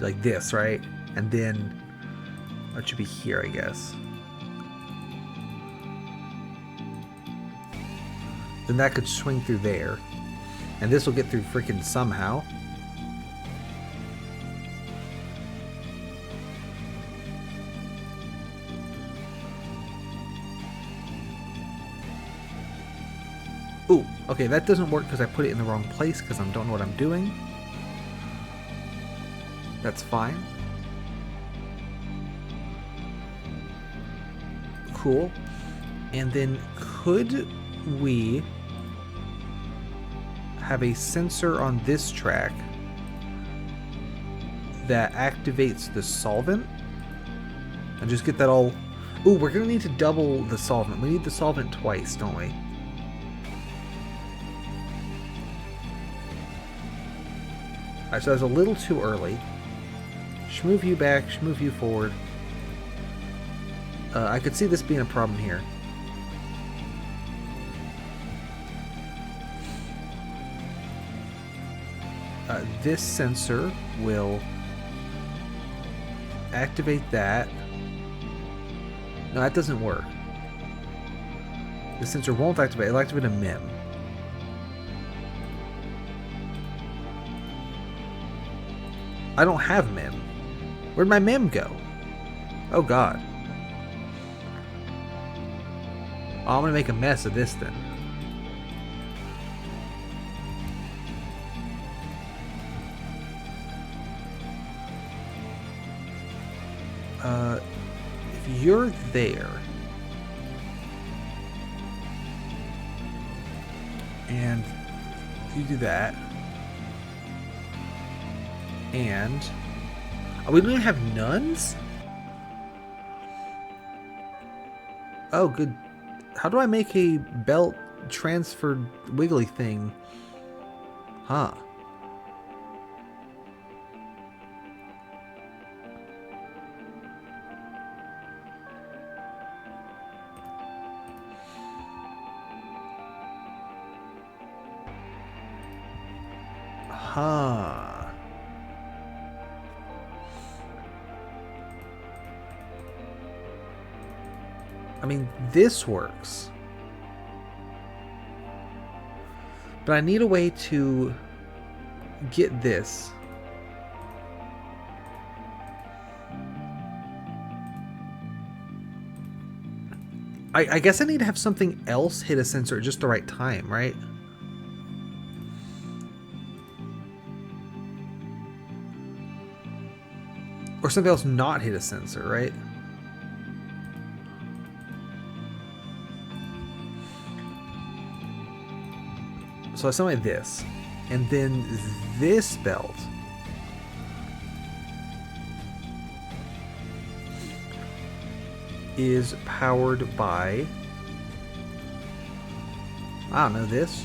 [SPEAKER 1] Like this, right? And then... that should be here, I guess. Then that could swing through there. And this will get through freaking somehow. Ooh, okay, that doesn't work because I put it in the wrong place because I don't know what I'm doing. That's fine. Cool. And then could we have a sensor on this track that activates the solvent? And just get that all... Ooh, we're going to need to double the solvent. We need the solvent twice, don't we? Alright, so that's a little too early. Shmove you back, shmove you forward. I could see this being a problem here. This sensor will activate that. No, that doesn't work. The sensor won't activate. It'll activate a MIM. I don't have MIM. Where'd my MIM go? Oh god. Oh, I'm gonna make a mess of this then. If you're there, and you do that, and we don't have nuns? Oh, good. How do I make a belt transfer wiggly thing? Huh. Huh. I mean, this works. But I need a way to get this. I guess I need to have something else hit a sensor at just the right time, right? Or something else not hit a sensor, right? So something like this. And then this belt. is powered by, I don't know, this?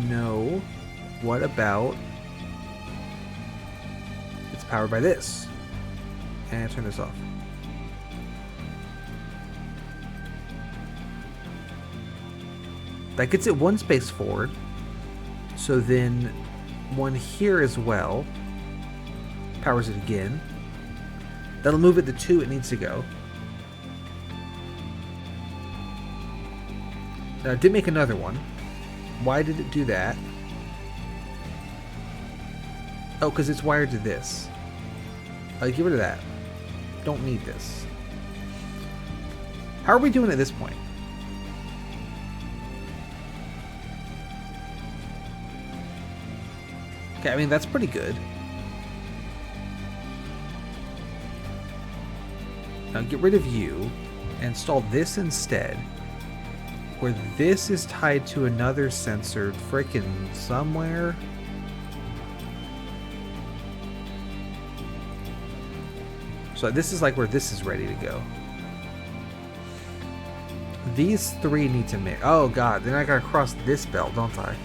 [SPEAKER 1] No. What about, it's powered by this? And turn this off. That gets it one space forward. So then one here as well. Powers it again. That'll move it to 2 it needs to go. Now it did make another one. Why did it do that? Oh, because it's wired to this. Get rid of that. Don't need this. How are we doing at this point? Okay, I mean, that's pretty good. Now get rid of you. Install this instead. Where this is tied to another sensor frickin' somewhere. So this is like where this is ready to go. These 3 need to make... Oh god, then I gotta cross this belt, don't I?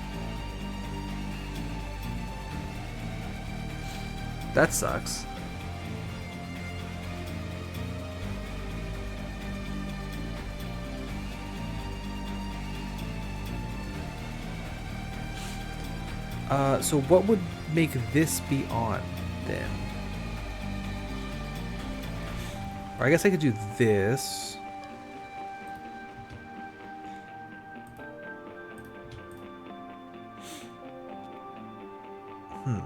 [SPEAKER 1] That sucks. So what would make this be on then? Or I guess I could do this. And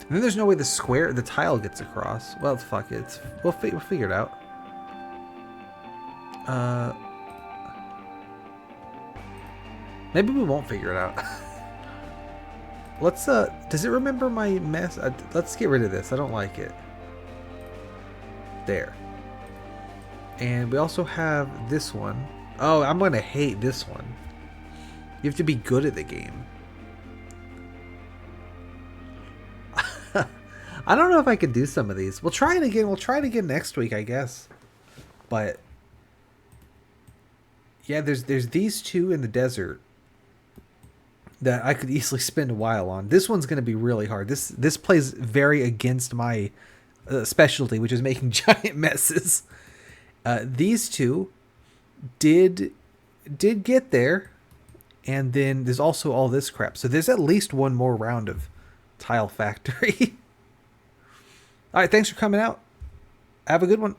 [SPEAKER 1] then there's no way the tile gets across. Well, fuck it. We'll figure it out. Maybe we won't figure it out. Let's, does it remember my mess? Let's get rid of this. I don't like it. There. And we also have this one. Oh, I'm gonna hate this one. You have to be good at the game. I don't know if I can do some of these. We'll try it again. We'll try it again next week, I guess. But yeah, there's these 2 in the desert that I could easily spend a while on. This one's going to be really hard. This plays very against my specialty, which is making giant messes. These 2 did get there, and then there's also all this crap. So there's at least one more round of Tile Factory. All right, thanks for coming out. Have a good one.